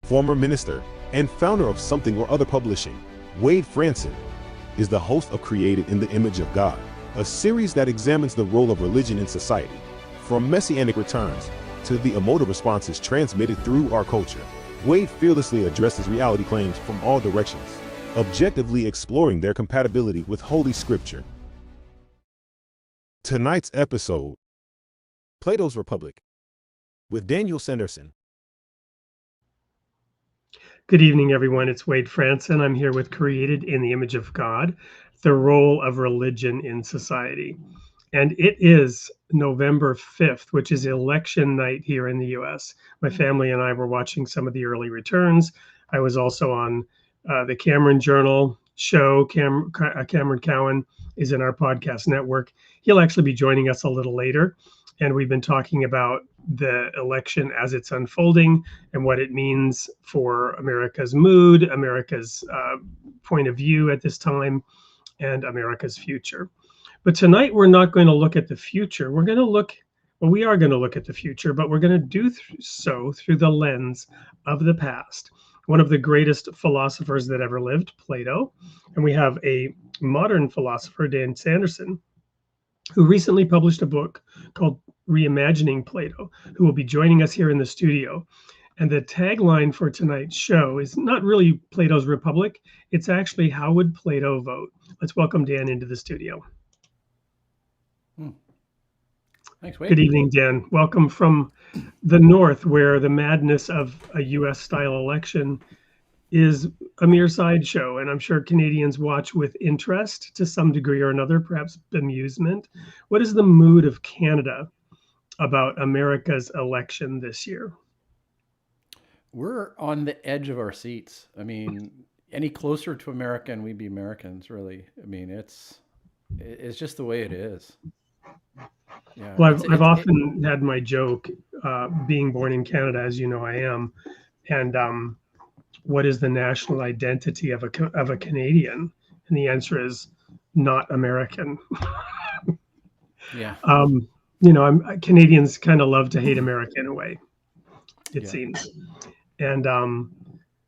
Former minister and founder of Something or Other Publishing, Wade Franson is the host of Created in the Image of God, a series that examines the role of religion in society, from messianic returns to the emotive responses transmitted through our culture. Wade fearlessly addresses reality claims from all directions, objectively exploring their compatibility with Holy Scripture. Tonight's episode, Plato's Republic, with Daniel Sanderson. Good evening, everyone. It's Wade Franson. I'm here with Created in the Image of God, the role of religion in society. And it is November 5th, which is election night here in the US. My family and I were watching some of the early returns. I was also on the Cameron Journal show. Cameron Cowan is in our podcast network. He'll actually be joining us a little later. And we've been talking about the election as it's unfolding and what it means for America's mood, America's point of view at this time, and America's future. But tonight we're not going to look at the future. We are going to look at the future, but we're going to do so through the lens of the past. One of the greatest philosophers that ever lived, Plato, and we have a modern philosopher, Dan Sanderson, who recently published a book called Reimagining Plato, who will be joining us here in the studio. And the tagline for tonight's show is not really Plato's Republic. It's actually, how would Plato vote? Let's welcome Dan into the studio. Thanks, Wade. Good evening, Dan. Welcome from the North, where the madness of a US-style election is a mere sideshow, and I'm sure Canadians watch with interest to some degree or another, perhaps bemusement. What is the mood of Canada about America's election this year? We're on the edge of our seats. I mean, any closer to America and we'd be Americans, really. I mean, it's just the way it is. Yeah, well, I've often had my joke, being born in Canada, as you know I am, and what is the national identity of a Canadian? And the answer is not American. Yeah. Canadians kind of love to hate America in a way, it seems. And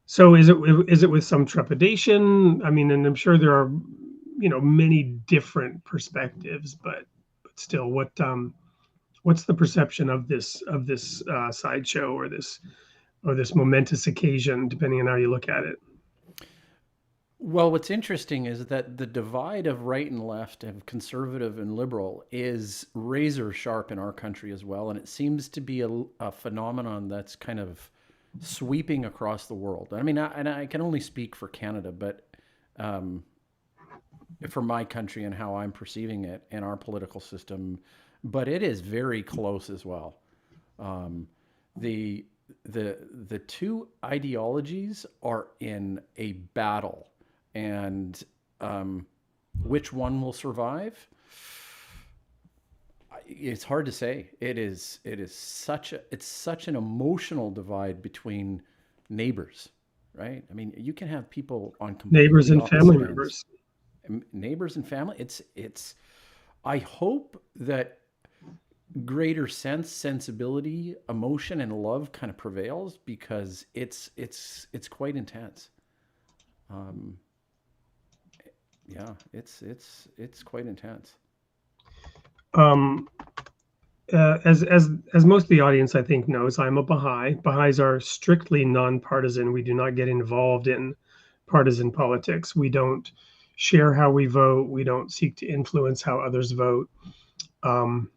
so is it with some trepidation? I mean, and I'm sure there are, many different perspectives, but still, what's the perception of this sideshow or this momentous occasion, depending on how you look at it? Well, what's interesting is that the divide of right and left, of conservative and liberal, is razor sharp in our country as well. And it seems to be a phenomenon that's kind of sweeping across the world. I mean, I can only speak for Canada, but for my country and how I'm perceiving it and our political system, but it is very close as well. The two ideologies are in a battle, and which one will survive? It's hard to say. It's such an emotional divide between neighbors, right? I mean, you can have people on neighbors and family members. Neighbors and family. I hope that greater sensibility, emotion, and love kind of prevails, because it's quite intense. It's quite intense. As most of the audience, I think, knows, I'm a Baha'i. Baha'is are strictly nonpartisan. We do not get involved in partisan politics. We don't share how we vote. We don't seek to influence how others vote,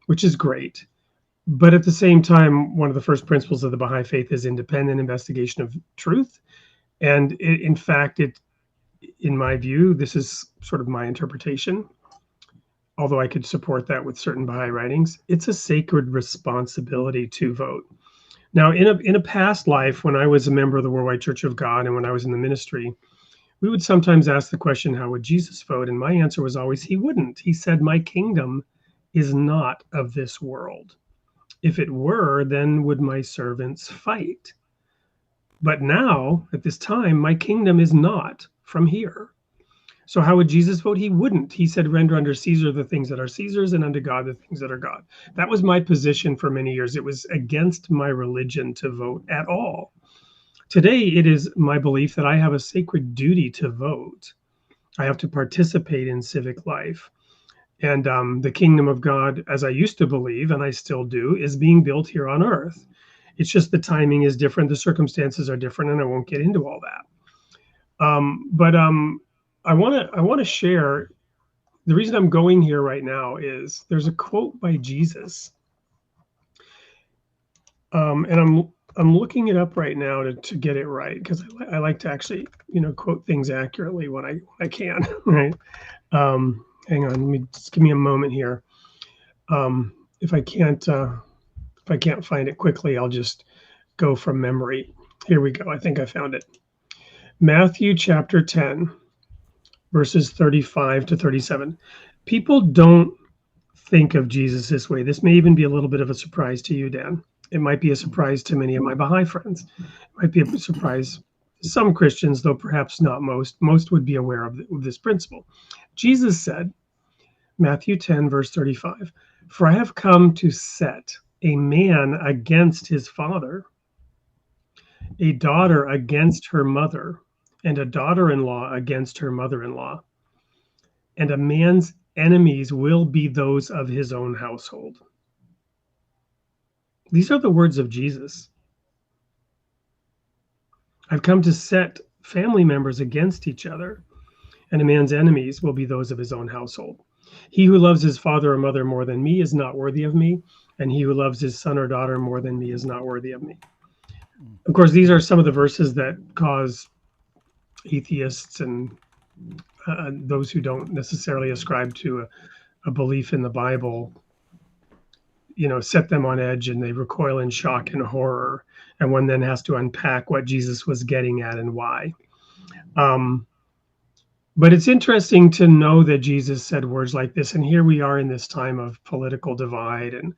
which is great. But at the same time, one of the first principles of the Baha'i faith is independent investigation of truth. And in fact, in my view, this is sort of my interpretation, although I could support that with certain Baha'i writings, it's a sacred responsibility to vote. Now, in a past life, when I was a member of the Worldwide Church of God and when I was in the ministry, we would sometimes ask the question, how would Jesus vote? And my answer was always, he wouldn't. He said, my kingdom is not of this world. If it were, then would my servants fight? But now, at this time, my kingdom is not from here. So how would Jesus vote? He wouldn't. He said, render unto Caesar the things that are Caesar's and unto God the things that are God. That was my position for many years. It was against my religion to vote at all. Today, it is my belief that I have a sacred duty to vote. I have to participate in civic life. And the kingdom of God, as I used to believe, and I still do, is being built here on earth. It's just the timing is different, the circumstances are different, and I won't get into all that. But I want to share. The reason I'm going here right now is there's a quote by Jesus, and I'm looking it up right now to get it right, because I like to actually quote things accurately when I can. Right. Hang on, just give me a moment here. If I can't find it quickly, I'll just go from memory. Here we go. I think I found it. Matthew chapter 10, verses 35 to 37. People don't think of Jesus this way. This may even be a little bit of a surprise to you, Dan. It might be a surprise to many of my Baha'i friends. It might be a surprise to some Christians, though perhaps not most. Most would be aware of this principle. Jesus said, Matthew 10, verse 35, "For I have come to set a man against his father, a daughter against her mother, and a daughter-in-law against her mother-in-law. And a man's enemies will be those of his own household." These are the words of Jesus. I've come to set family members against each other, and a man's enemies will be those of his own household. He who loves his father or mother more than me is not worthy of me, and he who loves his son or daughter more than me is not worthy of me. Of course, these are some of the verses that cause atheists and those who don't necessarily ascribe to a belief in the Bible, set them on edge, and they recoil in shock and horror. And one then has to unpack what Jesus was getting at and why. But it's interesting to know that Jesus said words like this. And here we are in this time of political divide and,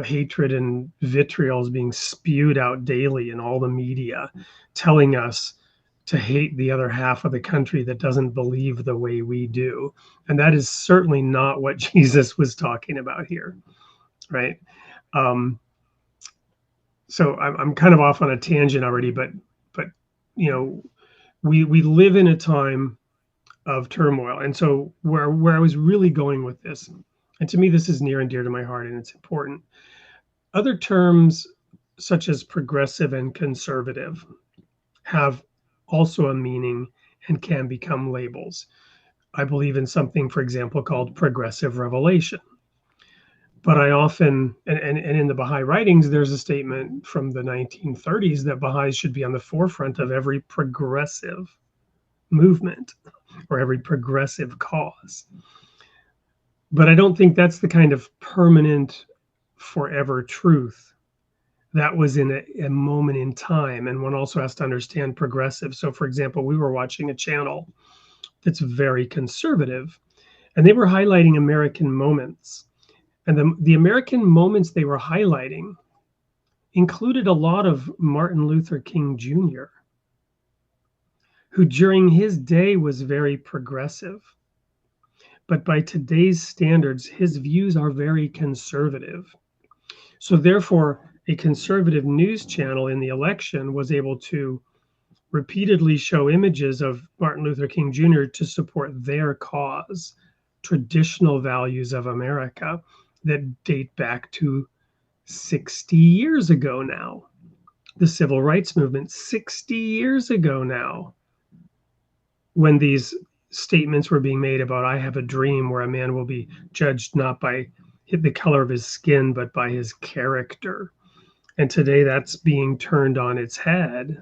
hatred and vitriol is being spewed out daily in all the media, telling us to hate the other half of the country that doesn't believe the way we do. And that is certainly not what Jesus was talking about here, right? So I'm kind of off on a tangent already, but we live in a time of turmoil. And so where I was really going with this, and to me this is near and dear to my heart and it's important, other terms such as progressive and conservative have also a meaning and can become labels. I believe in something, for example, called progressive revelation. But I often, and in the Baha'i writings, there's a statement from the 1930s that Baha'is should be on the forefront of every progressive movement or every progressive cause. But I don't think that's the kind of permanent, forever truth. That was in a moment in time, and one also has to understand progressive. So, for example, we were watching a channel that's very conservative, and they were highlighting American moments. And the American moments they were highlighting included a lot of Martin Luther King Jr., who during his day was very progressive. But by today's standards, his views are very conservative. So therefore, a conservative news channel in the election was able to repeatedly show images of Martin Luther King Jr. to support their cause, traditional values of America that date back to 60 years ago now. The civil rights movement, 60 years ago now, when these statements were being made about, I have a dream where a man will be judged not by the color of his skin, but by his character. And today that's being turned on its head,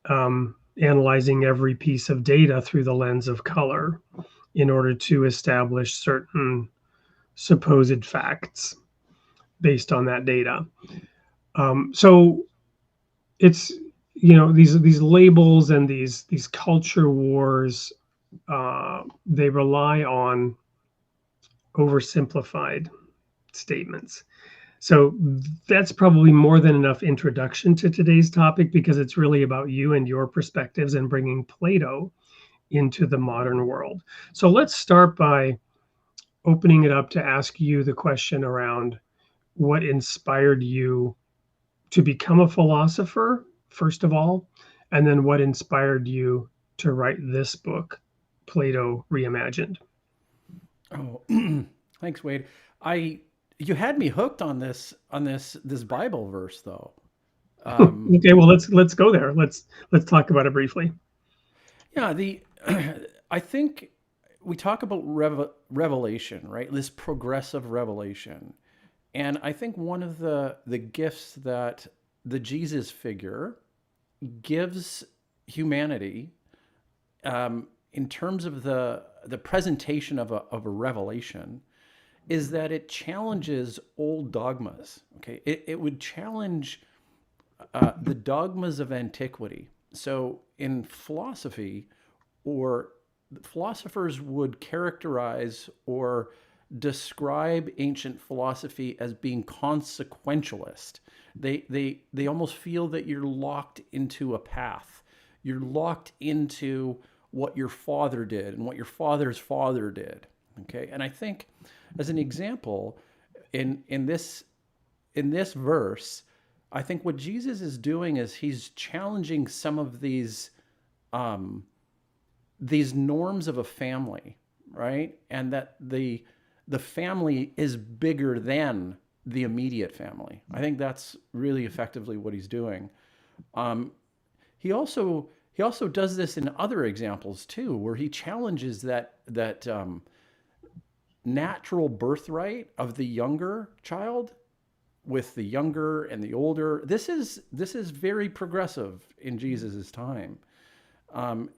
analyzing every piece of data through the lens of color in order to establish certain supposed facts based on that data. So it's, these labels and these culture wars, they rely on oversimplified statements. So that's probably more than enough introduction to today's topic, because it's really about you and your perspectives and bringing Plato into the modern world. So let's start by opening it up to ask you the question around what inspired you to become a philosopher first of all, and then what inspired you to write this book, Plato Reimagined? Oh, thanks, Wade. I You had me hooked on this Bible verse though. Um, Okay, well let's go there. Let's talk about it briefly. yeah, the I think we talk about revelation, right? This progressive revelation, and I think one of the gifts that the Jesus figure gives humanity, in terms of the presentation of a revelation, is that it challenges old dogmas. Okay, it would challenge the dogmas of antiquity. So in philosophy, or philosophers would characterize or describe ancient philosophy as being consequentialist. They almost feel that you're locked into a path. You're locked into what your father did and what your father's father did. Okay, and I think, as an example, in this verse, I think what Jesus is doing is he's challenging some of um, these norms of a family, right? And that the family is bigger than the immediate family. I think that's really effectively what he's doing. Um, he also does this in other examples too, where he challenges that natural birthright of the younger child with the younger and the older. This is very progressive in Jesus's time,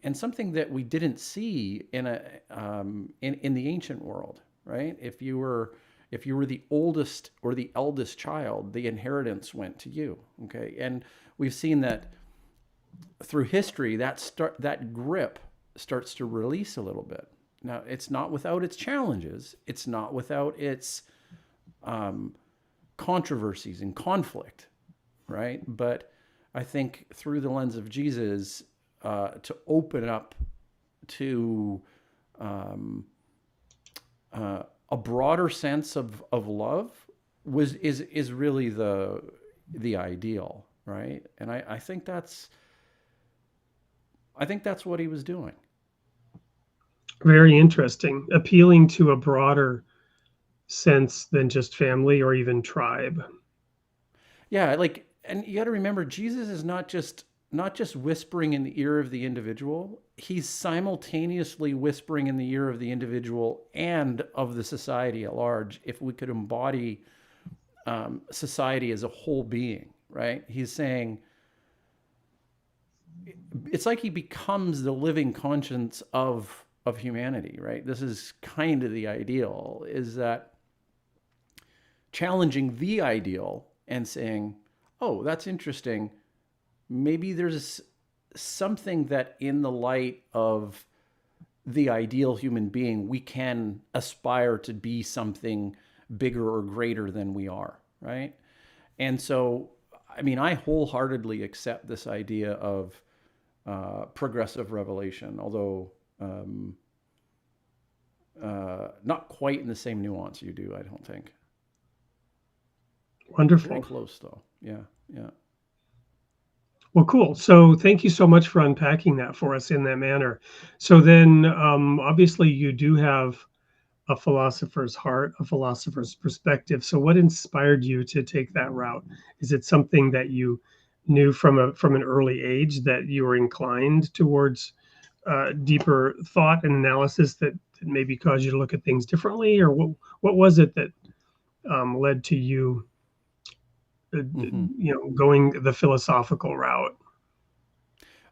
and something that we didn't see in the ancient world, right? If you were the oldest or the eldest child, the inheritance went to you. Okay, and we've seen that through history. That grip starts to release a little bit. Now, it's not without its challenges. It's not without its um, controversies and conflict, right? But I think through the lens of Jesus, to open up to um, a broader sense of love is really the ideal, right? And I think that's what he was doing. Very interesting. Appealing to a broader sense than just family or even tribe. Yeah, and you got to remember, Jesus is not just whispering in the ear of the individual. He's simultaneously whispering in the ear of the individual and of the society at large. If we could embody society as a whole being, right? He's saying it's like he becomes the living conscience of humanity, right? This is kind of the ideal, is that challenging the ideal and saying, oh, that's interesting. Maybe there's something that, in the light of the ideal human being, we can aspire to be something bigger or greater than we are, right? And so, I mean, I wholeheartedly accept this idea of progressive revelation, although not quite in the same nuance you do, I don't think. Very Wonderful. close, though. Yeah, yeah. Well, cool. So thank you so much for unpacking that for us in that manner. So then, obviously, you do have a philosopher's heart, a philosopher's perspective. So what inspired you to take that route? Is it something that you knew from an early age that you were inclined towards deeper thought and analysis that maybe caused you to look at things differently, or what was it that led to you, Hmm. going the philosophical route?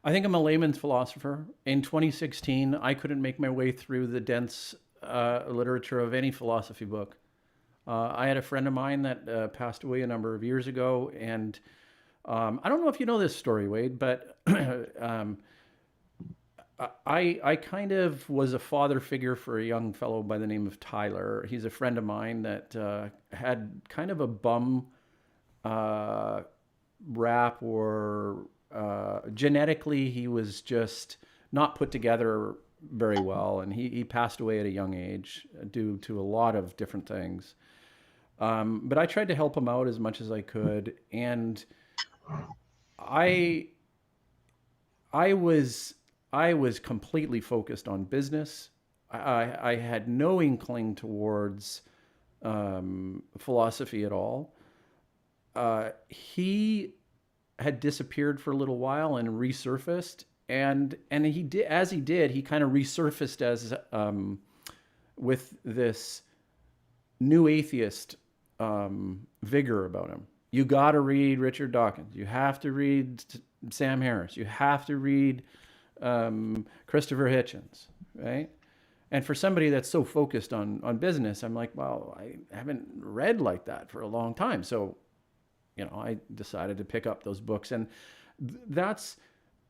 I think I'm a layman's philosopher. In 2016, I couldn't make my way through the dense literature of any philosophy book. I had a friend of mine that passed away a number of years ago, and I don't know if you know this story, Wade, but um, I kind of was a father figure for a young fellow by the name of Tyler. He's a friend of mine that had kind of a bum uh, rap, or genetically he was just not put together very well, and he passed away at a young age due to a lot of different things. But I tried to help him out as much as I could, and I I was I was completely focused on business. I had no inkling towards philosophy at all. He had disappeared for a little while and resurfaced, and he did as he did. He kind of resurfaced as with this new atheist vigor about him. You got to read Richard Dawkins. You have to read Sam Harris. You have to read Christopher Hitchens, right? And for somebody that's so focused on business, I'm like, well, I haven't read like that for a long time. So, I decided to pick up those books, and that's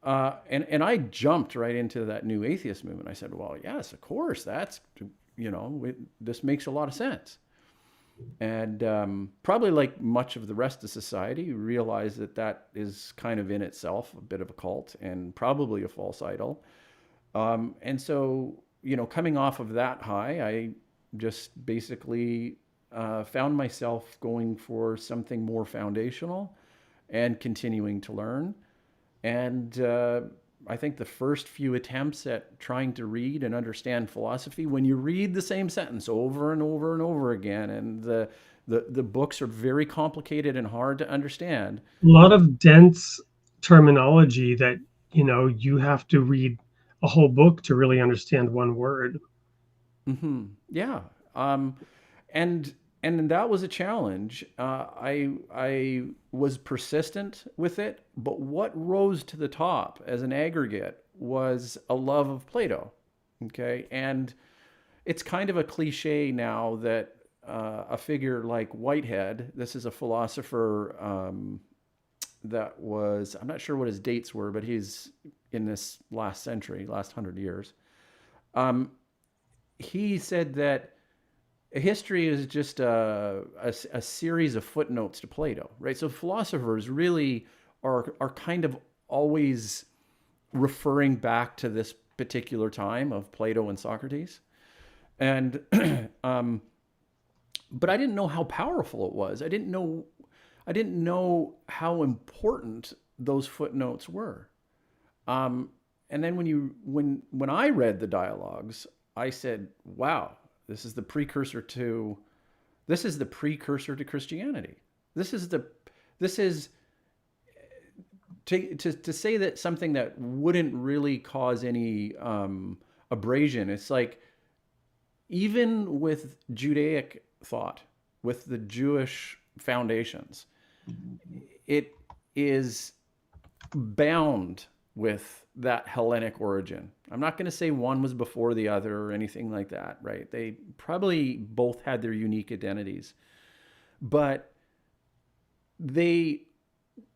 and I jumped right into that new atheist movement. I said, well, yes, of course, that's this makes a lot of sense. And probably like much of the rest of society, realize that is kind of in itself a bit of a cult and probably a false idol. And so, coming off of that high, I just basically found myself going for something more foundational and continuing to learn. And I think the first few attempts at trying to read and understand philosophy, when you read the same sentence over and over and over again, and the books are very complicated and hard to understand. A lot of dense terminology that, you have to read a whole book to really understand one word. Yeah. And that was a challenge. I was persistent with it, but what rose to the top as an aggregate was a love of Plato. Okay, and it's kind of a cliche now that a figure like Whitehead, this is a philosopher that was, I'm not sure what his dates were, but he's in this last century, last 100 years. He said that history is just a series of footnotes to Plato, right? So philosophers really are kind of always referring back to this particular time of Plato and Socrates. And but I didn't know how powerful it was. I didn't know how important those footnotes were. And then when I read the dialogues, I said, wow, this is the precursor to Christianity. This is to say that something that wouldn't really cause any abrasion. It's like, even with Judaic thought, with the Jewish foundations, it is bound with that Hellenic origin. I'm not going to say one was before the other or anything like that, right? They probably both had their unique identities, but they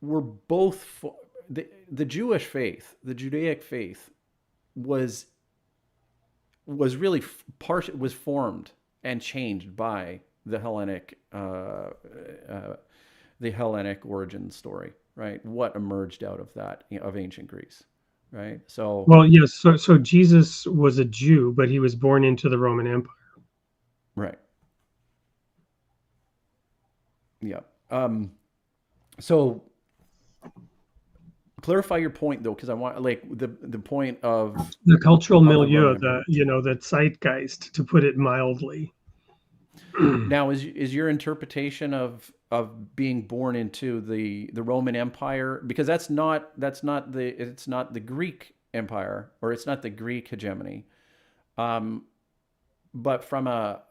were both the Jewish faith, the Judaic faith was really was formed and changed by the Hellenic origin story, right? What emerged out of that, of ancient Greece, right? So, well, yes. So Jesus was a Jew, but he was born into the Roman Empire. Right. Yeah. So clarify your point though, because I want the point of the cultural milieu, the zeitgeist, to put it mildly. Now, is your interpretation of being born into the Roman Empire, because it's not the Greek Empire, or it's not the Greek hegemony, but from a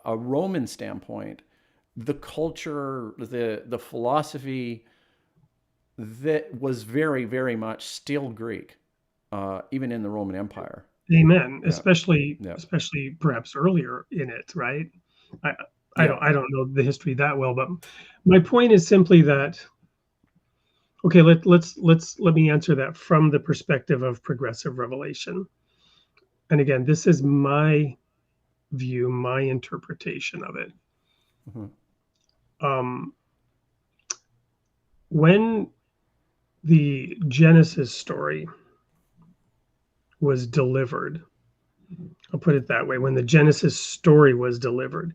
Roman standpoint, the culture, the philosophy that was very, very much still Greek, even in the Roman Empire. Amen. Yeah. Especially perhaps earlier in it, right? I don't know the history that well, but my point is simply that, okay, let me answer that from the perspective of progressive revelation. And again, this is my view, my interpretation of it. Mm-hmm. When the Genesis story was delivered, I'll put it that way, when the Genesis story was delivered,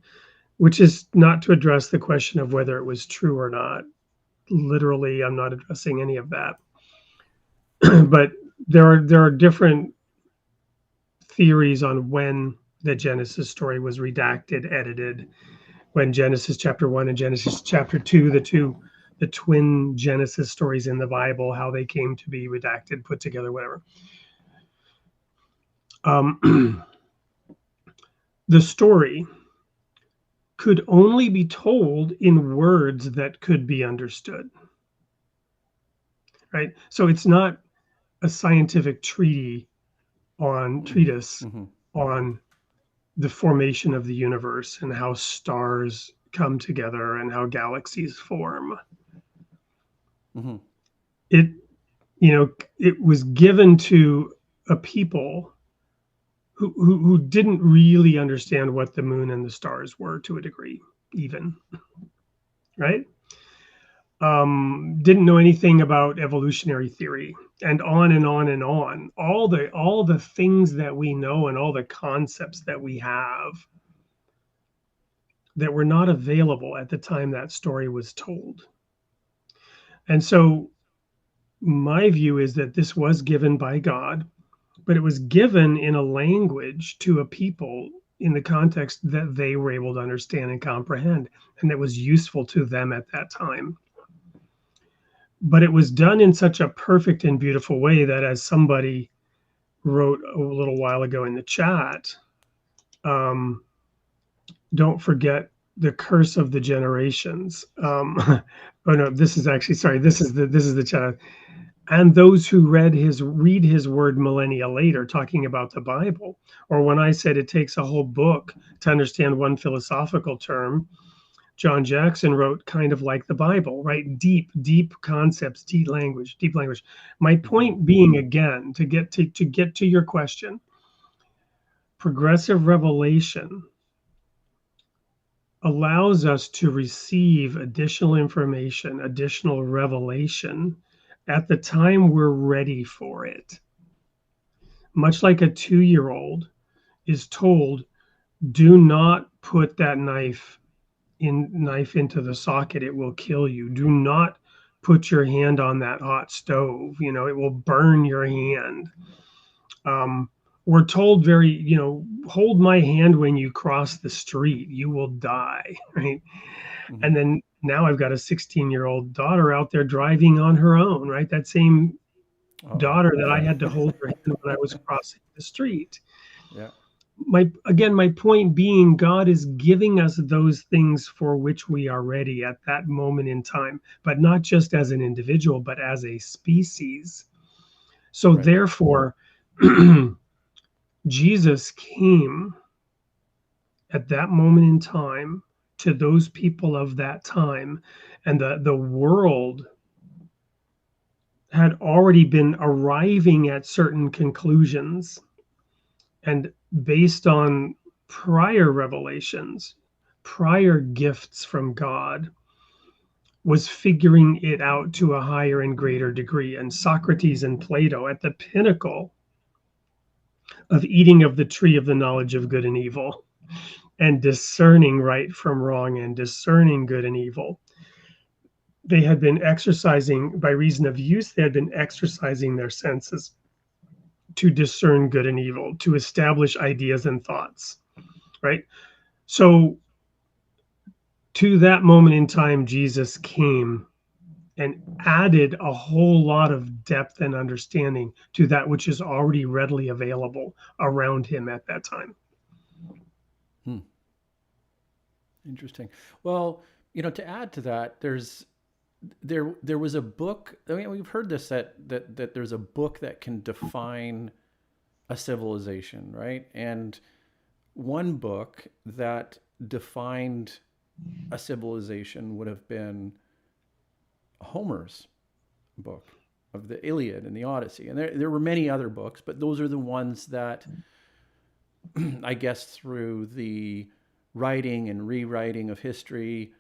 which is not to address the question of whether it was true or not, literally. I'm not addressing any of that. But there are different theories on when the Genesis story was redacted, edited, when Genesis chapter 1 and Genesis chapter 2, the twin Genesis stories in the Bible, how they came to be redacted, put together, whatever. The story could only be told in words that could be understood, right? So it's not a scientific treatise Mm-hmm. on the formation of the universe and how stars come together and how galaxies form. Mm-hmm. It, it was given to a people who didn't really understand what the moon and the stars were to a degree, even, right? Didn't know anything about evolutionary theory, and on and on and on. All the things that we know and all the concepts that we have that were not available at the time that story was told. And so my view is that this was given by God, but it was given in a language to a people in the context that they were able to understand and comprehend, and that was useful to them at that time. But it was done in such a perfect and beautiful way that, as somebody wrote a little while ago in the chat, don't forget the curse of the generations. Oh no, this is actually, sorry, this is the chat. And those who read his word millennia later, talking about the Bible. Or when I said it takes a whole book to understand one philosophical term, John Jackson wrote kind of like the Bible, right? Deep concepts, deep language. My point being, again, to get to your question, progressive revelation allows us to receive additional information, additional revelation at the time we're ready for it. Much like a 2-year-old is told, do not put that knife into the socket, it will kill you. Do not put your hand on that hot stove, it will burn your hand. We're told hold my hand when you cross the street, you will die, right? Mm-hmm. And then now I've got a 16-year-old daughter out there driving on her own, right? That same daughter that I had to hold her hand when I was crossing the street. Yeah. My point being, God is giving us those things for which we are ready at that moment in time, but not just as an individual, but as a species. So Right. therefore, Jesus came at that moment in time to those people of that time, and the world had already been arriving at certain conclusions, and based on prior revelations, prior gifts from God, was figuring it out to a higher and greater degree. And Socrates and Plato, at the pinnacle of eating of the tree of the knowledge of good and evil and discerning right from wrong and discerning good and evil, they had been exercising, by reason of use, they had been exercising their senses to discern good and evil, to establish ideas and thoughts, right? So to that moment in time, Jesus came and added a whole lot of depth and understanding to that which is already readily available around him at that time. Interesting. Well, to add to that, there was a book. I mean, we've heard this that there's a book that can define a civilization, right? And one book that defined a civilization would have been Homer's book of the Iliad and the Odyssey. And there were many other books, but those are the ones that I guess through the writing and rewriting of history,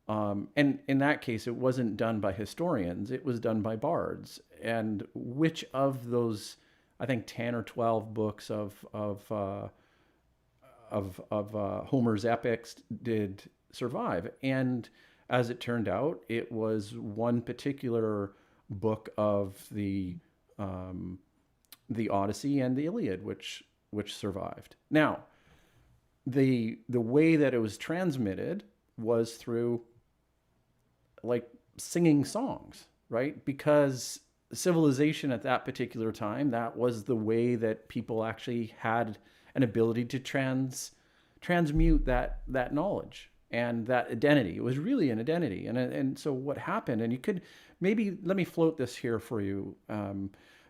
and in that case, it wasn't done by historians; it was done by bards. And which of those, I think, 10 or 12 books of Homer's epics did survive? And as it turned out, it was one particular book of the Odyssey and the Iliad, which survived. Now, the way that it was transmitted was through like singing songs, right? Because civilization at that particular time, that was the way that people actually had an ability to transmute that knowledge and that identity. It was really an identity. And so what happened, and you could maybe, let me float this here for you,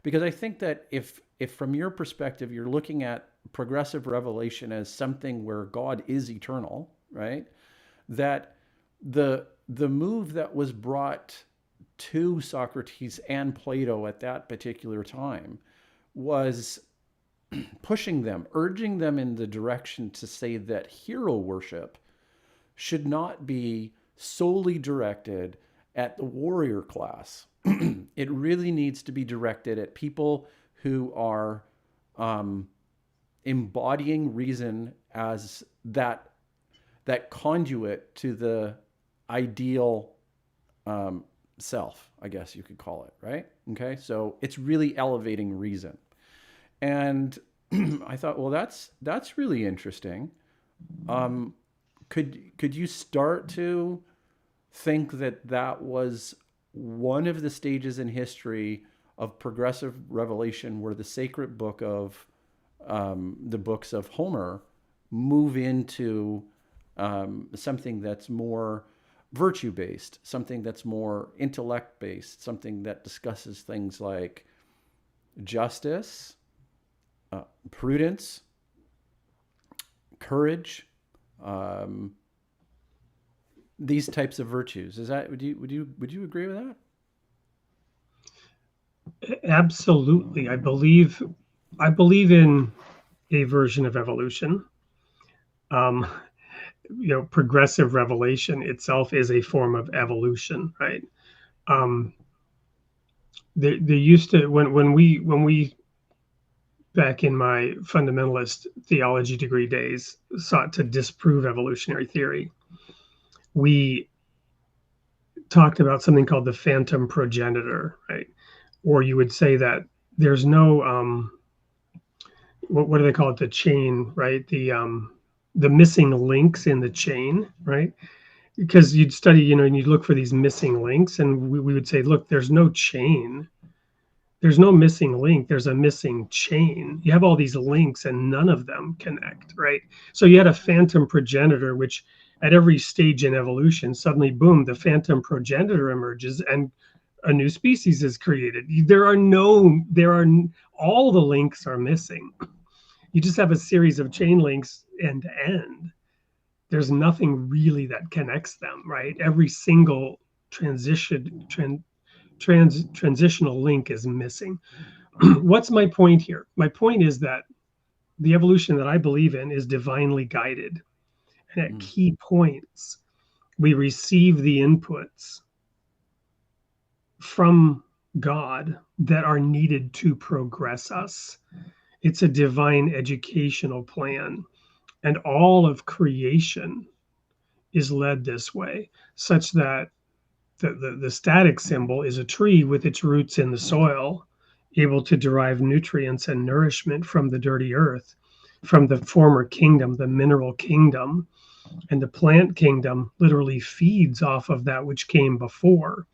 because I think that if from your perspective, you're looking at progressive revelation as something where God is eternal, right? That the move that was brought to Socrates and Plato at that particular time was pushing them, urging them in the direction to say that hero worship should not be solely directed at the warrior class. It really needs to be directed at people who are embodying reason as that conduit to the ideal self, I guess you could call it, right? Okay, so it's really elevating reason. And I thought, well, that's really interesting. Could you start to think that was one of the stages in history of progressive revelation where the sacred book of the books of Homer move into something that's more virtue-based, something that's more intellect-based, something that discusses things like justice, prudence, courage, these types of virtues. Is that, would you agree with that? Absolutely. I believe in a version of evolution. Progressive revelation itself is a form of evolution, right? There used to, when we back in my fundamentalist theology degree days sought to disprove evolutionary theory, we talked about something called the phantom progenitor, right? Or you would say that there's no what do they call it? The chain, right? The missing links in the chain, right? Because you'd study, and you'd look for these missing links, and we would say, look, there's no chain. There's no missing link. There's a missing chain. You have all these links and none of them connect, right? So you had a phantom progenitor, which at every stage in evolution, suddenly, boom, the phantom progenitor emerges and a new species is created. All the links are missing. You just have a series of chain links end to end. There's nothing really that connects them, right? Every single transitional link is missing. What's my point here? My point is that the evolution that I believe in is divinely guided. And at key points, we receive the inputs from God that are needed to progress us. It's a divine educational plan. And all of creation is led this way, such that the static symbol is a tree with its roots in the soil, able to derive nutrients and nourishment from the dirty earth, from the former kingdom, the mineral kingdom. And the plant kingdom literally feeds off of that which came before.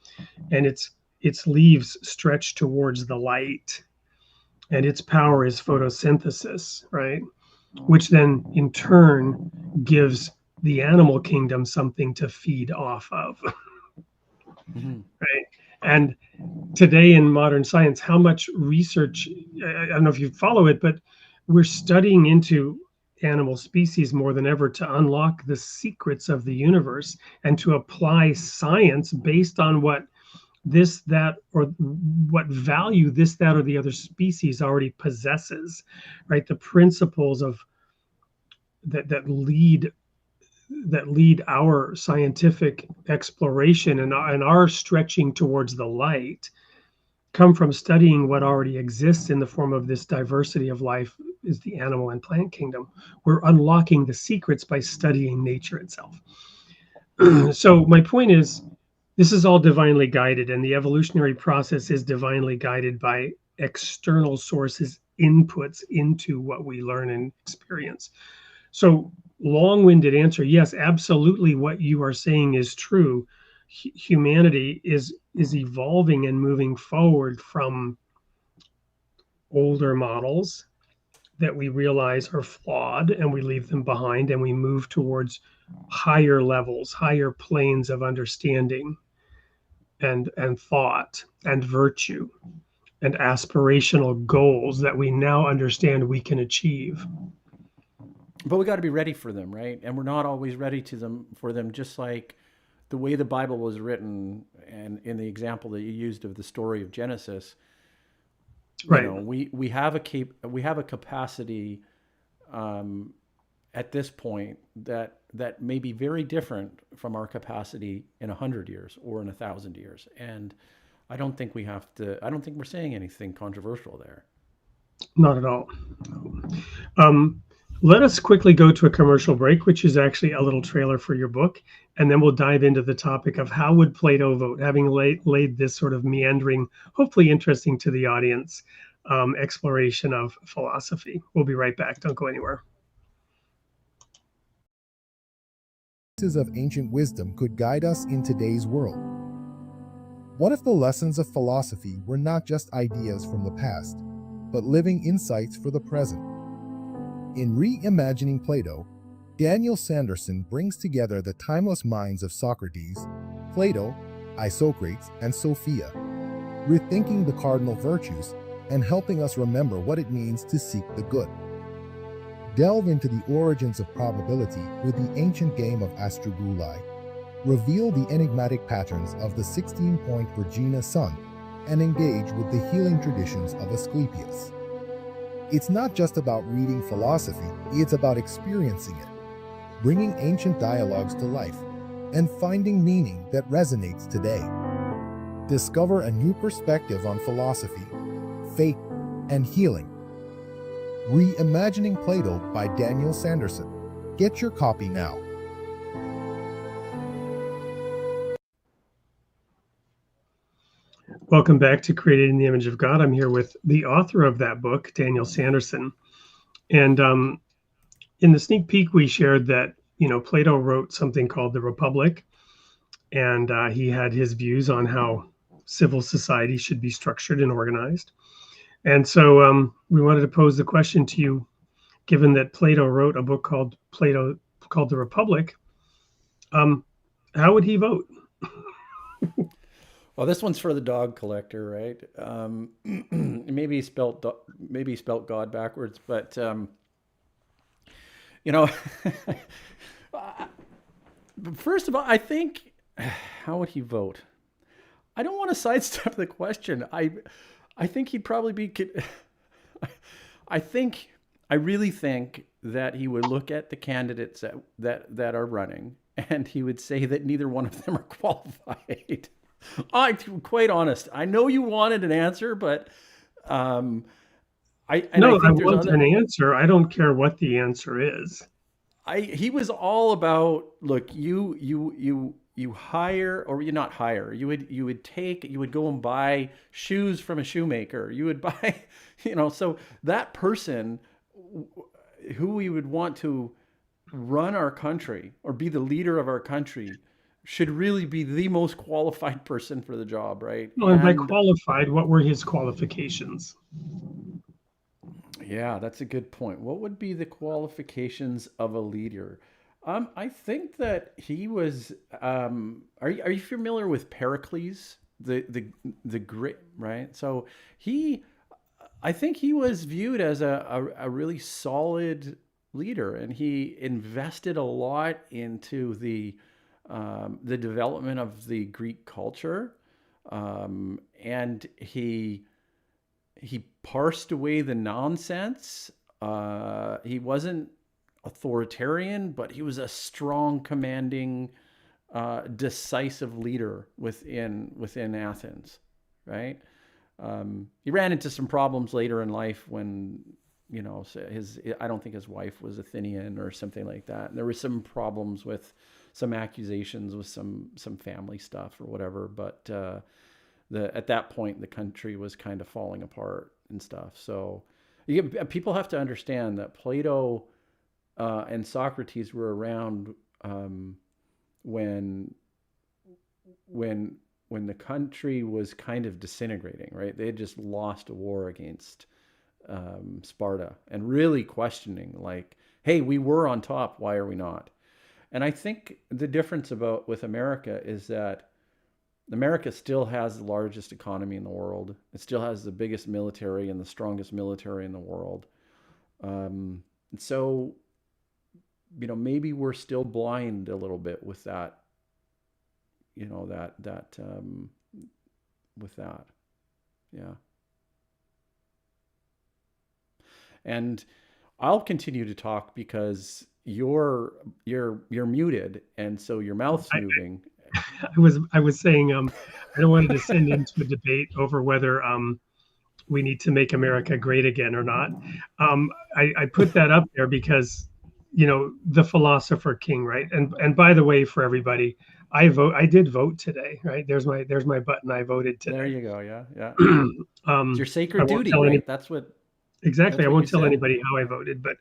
And its leaves stretch towards the light. And its power is photosynthesis, right? Which then in turn gives the animal kingdom something to feed off of. Right? And today in modern science, how much research, I don't know if you follow it, but we're studying into animal species more than ever to unlock the secrets of the universe and to apply science based on what this, that, or what value this, that, or the other species already possesses, right? The principles of that lead our scientific exploration and our stretching towards the light come from studying what already exists in the form of this diversity of life is the animal and plant kingdom. We're unlocking the secrets by studying nature itself. So my point is, this is all divinely guided, and the evolutionary process is divinely guided by external sources, inputs into what we learn and experience. So, long-winded answer, yes, absolutely. What you are saying is true. Humanity is evolving and moving forward from older models that we realize are flawed, and we leave them behind, and we move towards higher levels, higher planes of understanding and thought and virtue and aspirational goals that we now understand we can achieve. But we got to be ready for them, right? And we're not always ready to them for them. Just like the way the Bible was written, and in the example that you used of the story of Genesis, Right. we have a capacity at this point that may be very different from our capacity in 100 years or in 1,000 years. And I don't think we have to. I don't think we're saying anything controversial there. Not at all. Um, Let us quickly go to a commercial break, which is actually a little trailer for your book, and then we'll dive into the topic of how would Plato vote, having laid this sort of meandering, hopefully interesting to the audience, exploration of philosophy. We'll be right back. Don't go anywhere. Of ancient wisdom could guide us in today's world. What if the lessons of philosophy were not just ideas from the past, but living insights for the present? In Reimagining Plato, Daniel Sanderson brings together the timeless minds of Socrates, Plato, Isocrates, and Sophia, rethinking the cardinal virtues and helping us remember what it means to seek the good. Delve into the origins of probability with the ancient game of Astroguli, reveal the enigmatic patterns of the 16-point Regina sun, and engage with the healing traditions of Asclepius. It's not just about reading philosophy, it's about experiencing it, bringing ancient dialogues to life, and finding meaning that resonates today. Discover a new perspective on philosophy, faith, and healing. Reimagining Plato by Daniel Sanderson. Get your copy now. Welcome back to Created in the Image of God. I'm here with the author of that book, Daniel Sanderson. And in the sneak peek, we shared that, Plato wrote something called The Republic, and he had his views on how civil society should be structured and organized. And so we wanted to pose the question to you, given that Plato wrote a book called The Republic, how would he vote? Well, this one's for the dog collector, right? Maybe he spelt God backwards, but you know, first of all, I think, how would he vote? I don't want to sidestep the question. I think he'd probably be. I really think that he would look at the candidates that are running, and he would say that neither one of them are qualified. I'm quite honest. I know you wanted an answer, but I want an answer. I don't care what the answer is. He was all about, look, you hire, or you not hire. You would go and buy shoes from a shoemaker. You would buy, so that person who we would want to run our country or be the leader of our country should really be the most qualified person for the job, right? Well, and by qualified, what were his qualifications? Yeah, that's a good point. What would be the qualifications of a leader? I think that he was. Are you familiar with Pericles, the great, right? So I think he was viewed as a really solid leader, and he invested a lot into the development of the Greek culture, and he parsed away the nonsense. He wasn't authoritarian, but he was a strong, commanding, decisive leader within Athens, right? He ran into some problems later in life when, I don't think his wife was Athenian or something like that. And there were some problems with some accusations with some family stuff or whatever. But at that point, the country was kind of falling apart and stuff. So people have to understand that Plato and Socrates were around when the country was kind of disintegrating, right? They had just lost a war against Sparta, and really questioning, like, hey, we were on top, why are we not? And I think the difference with America is that America still has the largest economy in the world. It still has the biggest military and the strongest military in the world. So, maybe we're still blind a little bit with that, with that. Yeah. And I'll continue to talk because you're muted, and so your mouth's moving. I was saying I don't want to descend into a debate over whether we need to make America great again or not. I put that up there because the philosopher King, right? And by the way, for everybody, I did vote today, right? There's my button. I voted today. There you go. Yeah. It's your sacred duty, right? That's what. Exactly. I won't tell anybody how I voted, but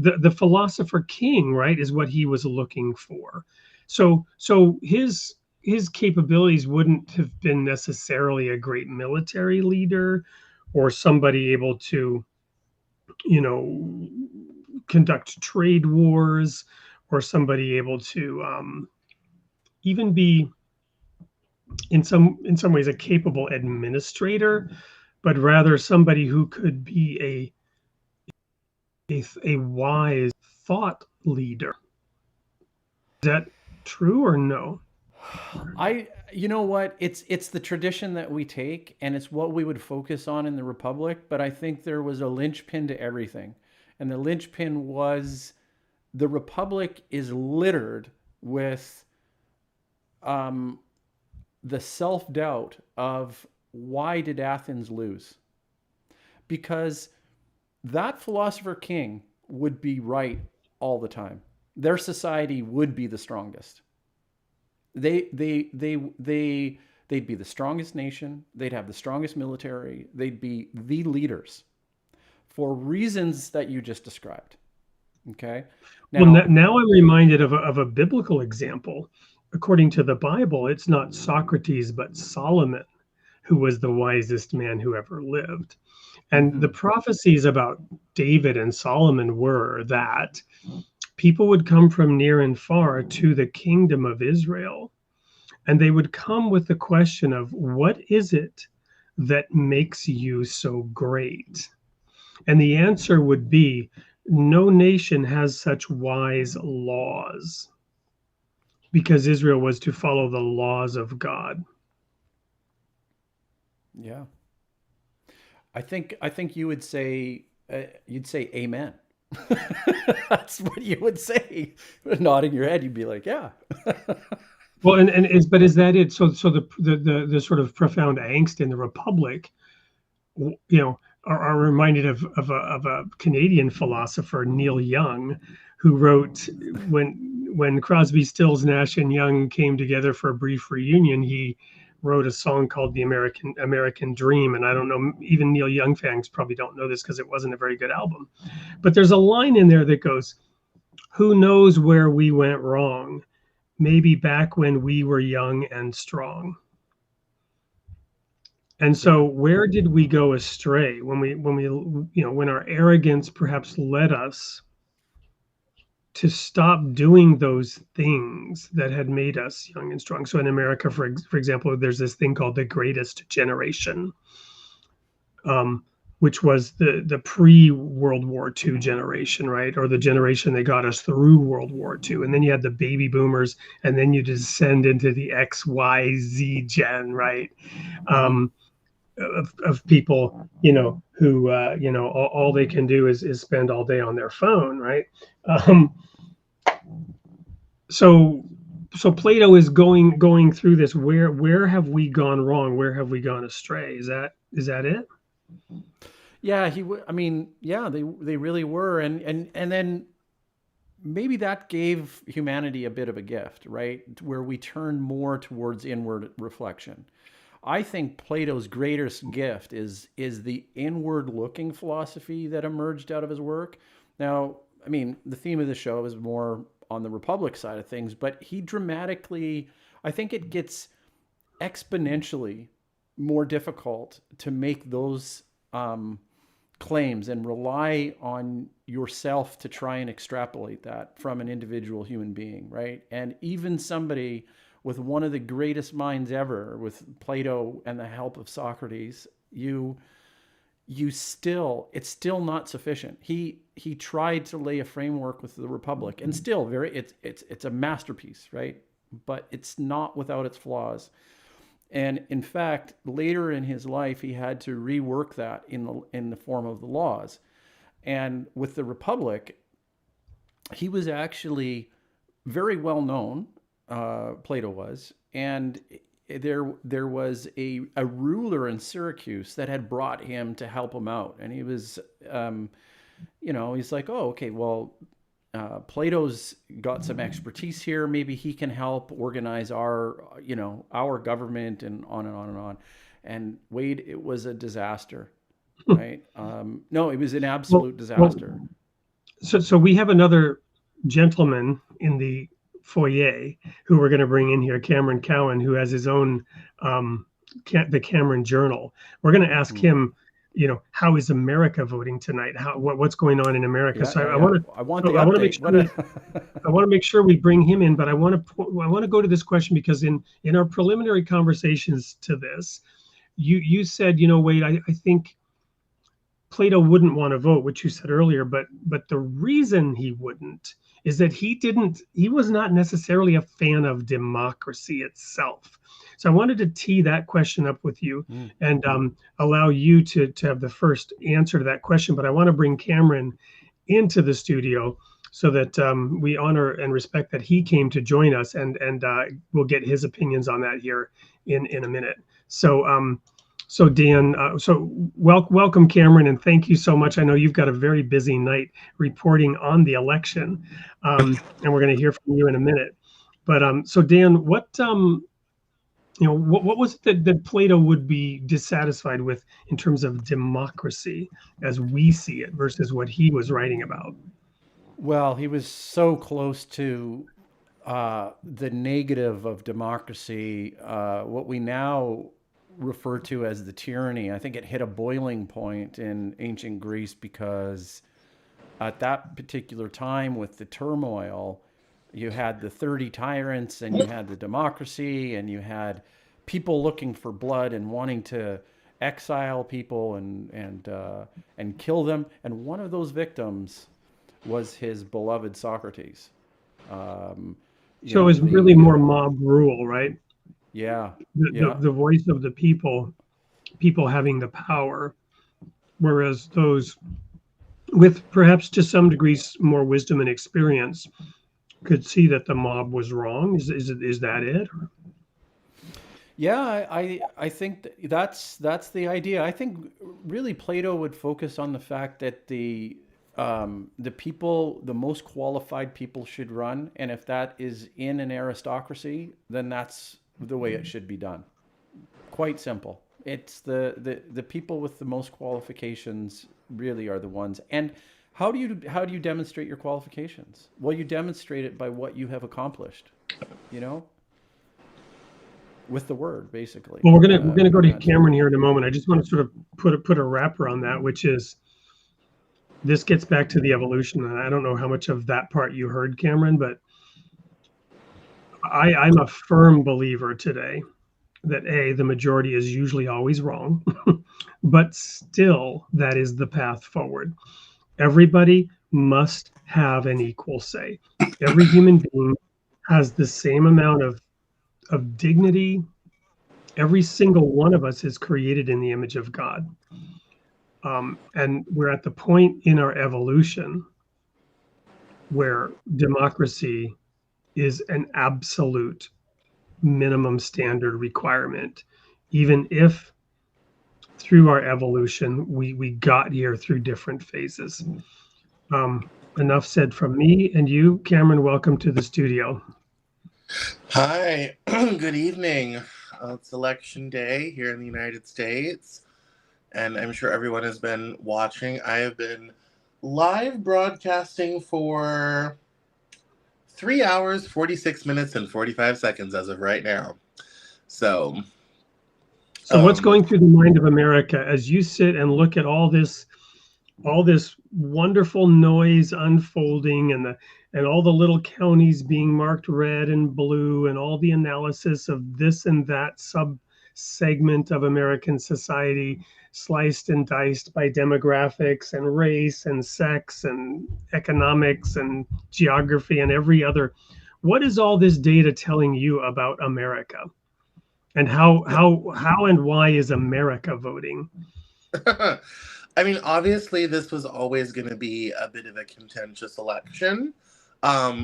the philosopher King, right, is what he was looking for. So his capabilities wouldn't have been necessarily a great military leader or somebody able to, conduct trade wars, or somebody able to even be in some ways a capable administrator, but rather somebody who could be a wise thought leader. Is that true or no? You know what? It's the tradition that we take, and it's what we would focus on in the Republic. But I think there was a linchpin to everything. And the linchpin was the Republic is littered with the self-doubt of why did Athens lose? Because that philosopher King would be right all the time. Their society would be the strongest. They'd be the strongest nation. They'd have the strongest military. They'd be the leaders for reasons that you just described. Okay. Now I'm reminded of a biblical example. According to the Bible, it's not Socrates, but Solomon, who was the wisest man who ever lived. And the prophecies about David and Solomon were that people would come from near and far to the kingdom of Israel, and they would come with the question of, what is it that makes you so great? And the answer would be, no nation has such wise laws, because Israel was to follow the laws of God. Yeah. I think you would say, you'd say amen. That's what you would say. Nodding your head, you'd be like, yeah. Well, but is that it? So the sort of profound angst in the Republic, are reminded of a Canadian philosopher, Neil Young, who wrote, when Crosby, Stills, Nash and Young came together for a brief reunion, he wrote a song called "The American Dream." And I don't know, even Neil Young fans probably don't know this because it wasn't a very good album. But there's a line in there that goes, "Who knows where we went wrong? Maybe back when we were young and strong." And so where did we go astray when our arrogance perhaps led us to stop doing those things that had made us young and strong? So in America, for example, there's this thing called the Greatest Generation, which was the pre-World War II generation, right? Or the generation that got us through World War II. And then you had the baby boomers, and then you descend into the X, Y, Z gen, right? Of people, who, all they can do is spend all day on their phone, right? So Plato is going through this. Where have we gone wrong? Where have we gone astray? Is that it? Yeah, they really were, and then maybe that gave humanity a bit of a gift, right? Where we turn more towards inward reflection. I think Plato's greatest gift is the inward looking philosophy that emerged out of his work. Now, I mean, the theme of the show is more on the Republic side of things, but he dramatically, I think it gets exponentially more difficult to make those claims and rely on yourself to try and extrapolate that from an individual human being, right? And even somebody with one of the greatest minds ever, with Plato and the help of Socrates, it's still not sufficient. He tried to lay a framework with the Republic, and still it's a masterpiece, right? But it's not without its flaws. And in fact, later in his life, he had to rework that in the form of the laws. And with the Republic, he was actually very well known. Plato was, and there was a ruler in Syracuse that had brought him to help him out, and he was, he's like, oh, okay, well, Plato's got some expertise here. Maybe he can help organize our government, and on and on and on. And Wade, it was a disaster, right? No, it was an absolute disaster. So we have another gentleman in the foyer who we're going to bring in here, Cameron Cowan, who has his own the Cameron Journal. We're going to ask him, how is America voting tonight? What's going on in America? I want to make sure we bring him in, but I want to go to this question because in our preliminary conversations to this, you said, Wade, I think Plato wouldn't want to vote, which you said earlier, but the reason he wouldn't is that he was not necessarily a fan of democracy itself. So I wanted to tee that question up with you and allow you to have the first answer to that question. But I want to bring Cameron into the studio so that we honor and respect that he came to join us, and we'll get his opinions on that here in a minute. So Dan, welcome Cameron, and thank you so much. I know you've got a very busy night reporting on the election, and we're going to hear from you in a minute. But so Dan, what was it that Plato would be dissatisfied with in terms of democracy as we see it versus what he was writing about? Well, he was so close to the negative of democracy, what we now refer to as the tyranny. I think it hit a boiling point in ancient Greece because at that particular time with the turmoil, you had the 30 tyrants and you had the democracy and you had people looking for blood and wanting to exile people and kill them. And one of those victims was his beloved Socrates. So it's really more mob rule, right? Yeah. The voice of the people having the power, whereas those with perhaps to some degrees more wisdom and experience could see that the mob was wrong. Is that it? Yeah, I think that's the idea. I think really Plato would focus on the fact that the people, the most qualified people should run, and if that is in an aristocracy, then that's the way it should be done. Quite simple. It's the people with the most qualifications really are the ones. And how do you demonstrate your qualifications? Well, you demonstrate it by what you have accomplished, with the word, basically. Well, we're gonna go to Cameron here in a moment. I just want to sort of put a wrapper on that, which is this gets back to the evolution. And I don't know how much of that part you heard, Cameron, but I'm a firm believer today that the majority is usually always wrong, but still that is the path forward. Everybody must have an equal say. Every human being has the same amount of dignity. Every single one of us is created in the image of God. And we're at the point in our evolution where democracy is an absolute minimum standard requirement, even if through our evolution we got here through different phases. Enough said from me and you. Cameron, welcome to the studio. Hi, good evening. It's election day here in the United States, and I'm sure everyone has been watching. I have been live broadcasting for 3 hours, 46 minutes, and 45 seconds as of right now. So, What's going through the mind of America as you sit and look at all this wonderful noise unfolding, and all the little counties being marked red and blue, and all the analysis of this and that sub segment of American society sliced and diced by demographics and race and sex and economics and geography and every other? What is all this data telling you about America? And how and why is America voting? I mean, obviously, this was always going to be a bit of a contentious election.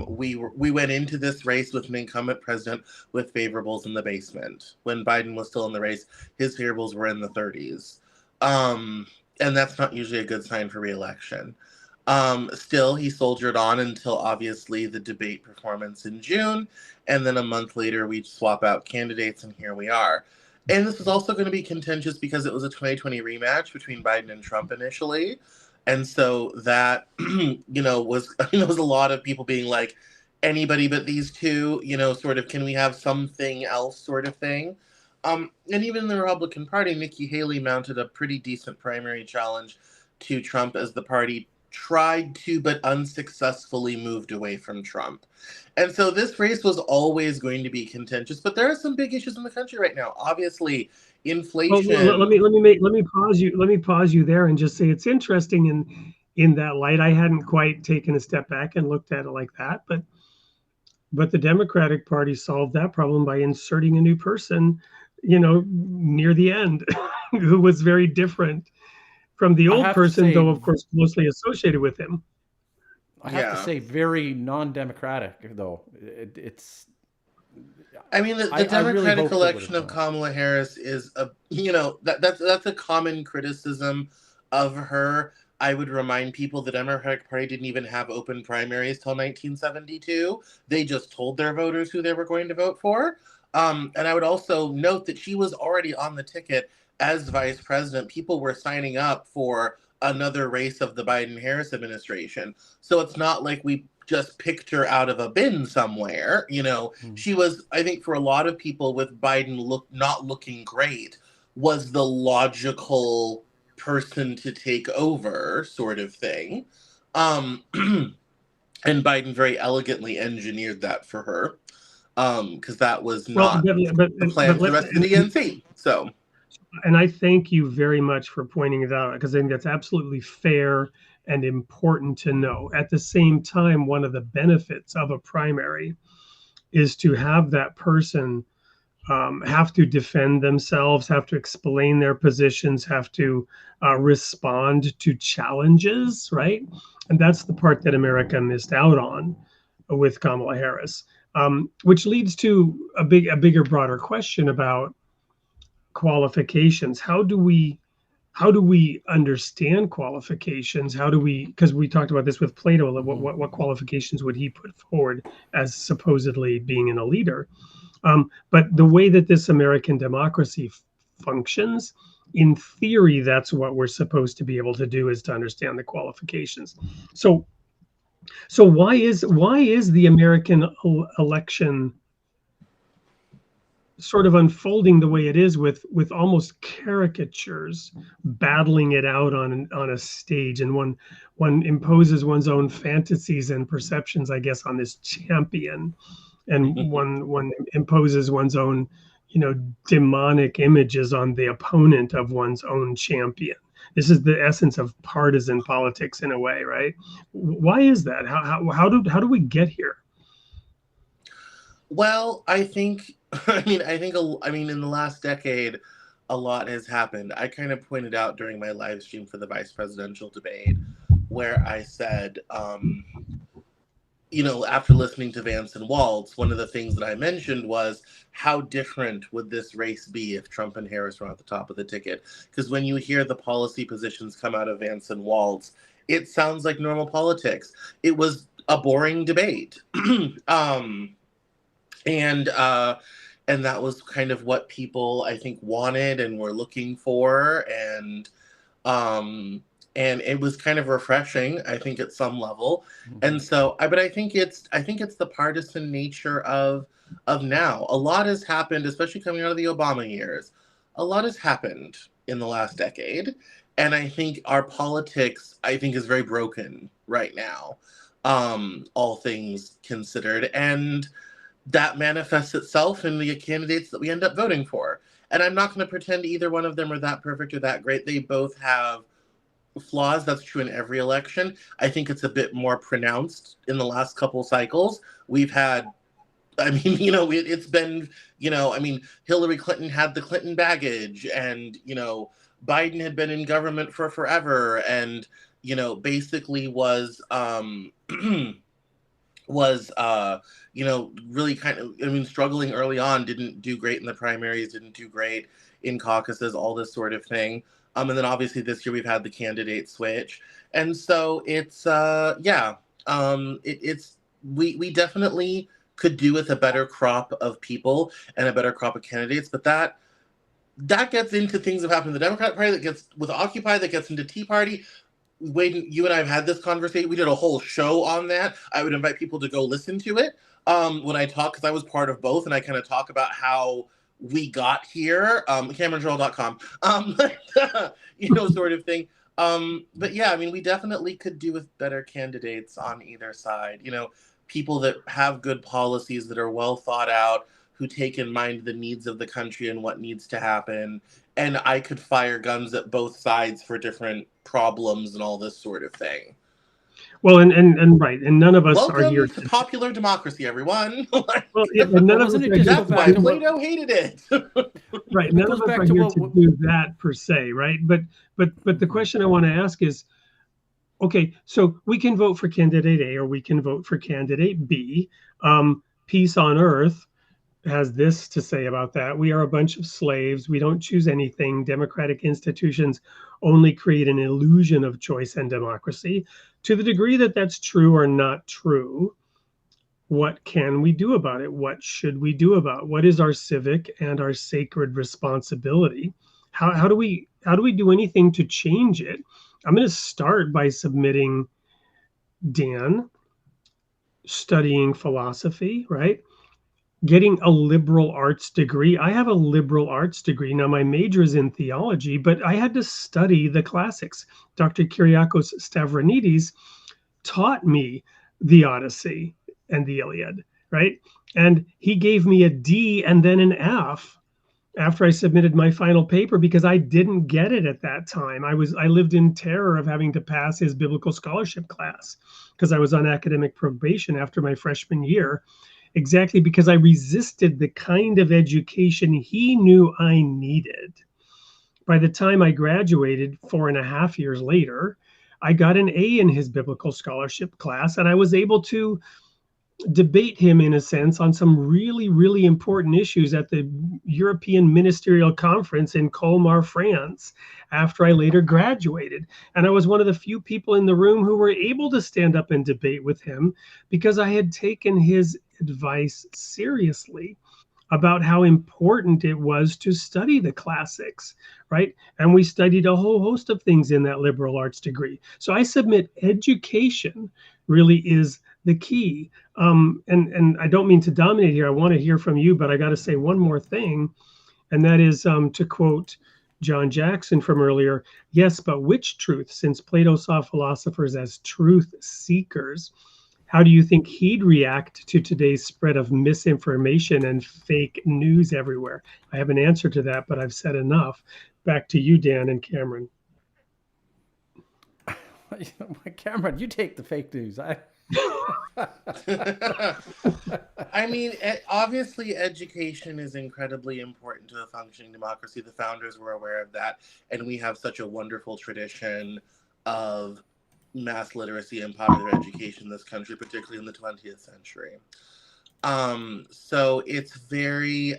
We went into this race with an incumbent president with favorables in the basement. When Biden was still in the race, his favorables were in the 30s. And that's not usually a good sign for re-election. Still, he soldiered on until obviously the debate performance in June, and then a month later we swap out candidates, and here we are. And this was also going to be contentious because it was a 2020 rematch between Biden and Trump initially, and so that was was a lot of people being like, anybody but these two, sort of, can we have something else, sort of thing. And even in the Republican Party, Nikki Haley mounted a pretty decent primary challenge to Trump as the party tried to but unsuccessfully moved away from Trump. And so this race was always going to be contentious, but there are some big issues in the country right now. Obviously, inflation. Well, let me pause you there and just say it's interesting in that light. I hadn't quite taken a step back and looked at it like that, but the Democratic Party solved that problem by inserting a new person, near the end, who was very different from the old person, though of course closely associated with him. I have to say, very non-democratic, though. I mean, the Democratic election of Kamala Harris is that's a common criticism of her. I would remind people the Democratic Party didn't even have open primaries till 1972. They just told their voters who they were going to vote for. And I would also note that she was already on the ticket as vice president. People were signing up for another race of the Biden-Harris administration. So it's not like we just picked her out of a bin somewhere. She was, I think, for a lot of people, with Biden not looking great, was the logical person to take over, sort of thing. And Biden very elegantly engineered that for her, because that was not the plan for the rest of the DNC. So. And I thank you very much for pointing it out, because I think that's absolutely fair and important to know. At the same time, one of the benefits of a primary is to have that person have to defend themselves, have to explain their positions, have to respond to challenges, right? And that's the part that America missed out on with Kamala Harris, which leads to a bigger, broader question about qualifications. How do we understand qualifications? Because we talked about this with Plato, what qualifications would he put forward as supposedly being in a leader? But the way that this American democracy functions, in theory, that's what we're supposed to be able to do, is to understand the qualifications. So why is the American election sort of unfolding the way it is, with almost caricatures battling it out on a stage, and one imposes one's own fantasies and perceptions, I guess, on this champion, and one imposes one's own demonic images on the opponent of one's own champion. This is the essence of partisan politics in a way, right? Why is that? How do we get here? Well, I think in the last decade, a lot has happened. I kind of pointed out during my live stream for the vice presidential debate, where I said, after listening to Vance and Waltz, one of the things that I mentioned was, how different would this race be if Trump and Harris were at the top of the ticket? Because when you hear the policy positions come out of Vance and Waltz, It sounds like normal politics. It was a boring debate. um, and that was kind of what people, I think, wanted and were looking for, um, and it was kind of refreshing, I think, at some level. And so, but I think it's the partisan nature of now. A lot has happened, especially coming out of the Obama years. A lot has happened in the last decade, and I think our politics, I think, is very broken right now. All things considered, and that manifests itself in the candidates that we end up voting for. And I'm not going to pretend either one of them are that perfect or that great. They both have flaws. That's true in every election. I think it's a bit more pronounced in the last couple cycles. We've had, I mean, it's been, I mean, Hillary Clinton had the Clinton baggage, and, Biden had been in government for forever, and, basically was, really kind of, I mean, struggling early on, didn't do great in the primaries, didn't do great in caucuses, all this sort of thing. And then obviously this year we've had the candidate switch. And so it's, we definitely could do with a better crop of people and a better crop of candidates, but that gets into things that happen in the Democratic Party, that gets with Occupy, that gets into Tea Party. Wade, you and I have had this conversation. We did a whole show on that. I would invite people to go listen to it when I talk, because I was part of both, and I kind of talk about how we got here. CameronJoel.com, sort of thing. But yeah, I mean, we definitely could do with better candidates on either side. People that have good policies, that are well thought out, who take in mind the needs of the country and what needs to happen. And I could fire guns at both sides for different problems and all this sort of thing. Well, and right, and none of us Welcome are here to popular democracy, everyone. Well, and none of us that's why Plato hated it. Right, none of us are here to do that per se, right? But the question I want to ask is, okay, so we can vote for candidate A or we can vote for candidate B. Peace on Earth has this to say about that: we are a bunch of slaves. We don't choose anything. Democratic institutions only create an illusion of choice and democracy. To the degree that that's true or not true, what can we do about it? What should we do about it? What is our civic and our sacred responsibility? How do we do anything to change it? I'm going to start by submitting Dan studying philosophy, right? Getting a liberal arts degree. I have a liberal arts degree. Now, my major is in theology, but I had to study the classics. Dr. Kyriakos Stavronidis taught me the Odyssey and the Iliad, right? And he gave me a D and then an F after I submitted my final paper because I didn't get it at that time. I lived in terror of having to pass his biblical scholarship class because I was on academic probation after my freshman year. Exactly because I resisted the kind of education he knew I needed. By the time I graduated 4.5 years later, I got an A in his biblical scholarship class, and I was able to debate him in a sense on some really, really important issues at the European Ministerial Conference in Colmar, France, after I later graduated. And I was one of the few people in the room who were able to stand up and debate with him because I had taken his advice seriously about how important it was to study the classics, right? And we studied a whole host of things in that liberal arts degree. So I submit education really is the key. And I don't mean to dominate here. I want to hear from you, but I got to say one more thing. And that is to quote John Jackson from earlier, yes, but which truth, since Plato saw philosophers as truth seekers? How do you think he'd react to today's spread of misinformation and fake news everywhere? I have an answer to that, but I've said enough. Back to you, Dan and Cameron. Cameron, you take the fake news. I mean, obviously, education is incredibly important to a functioning democracy. The founders were aware of that, and we have such a wonderful tradition of mass literacy and popular education in this country, particularly in the 20th century. So it's very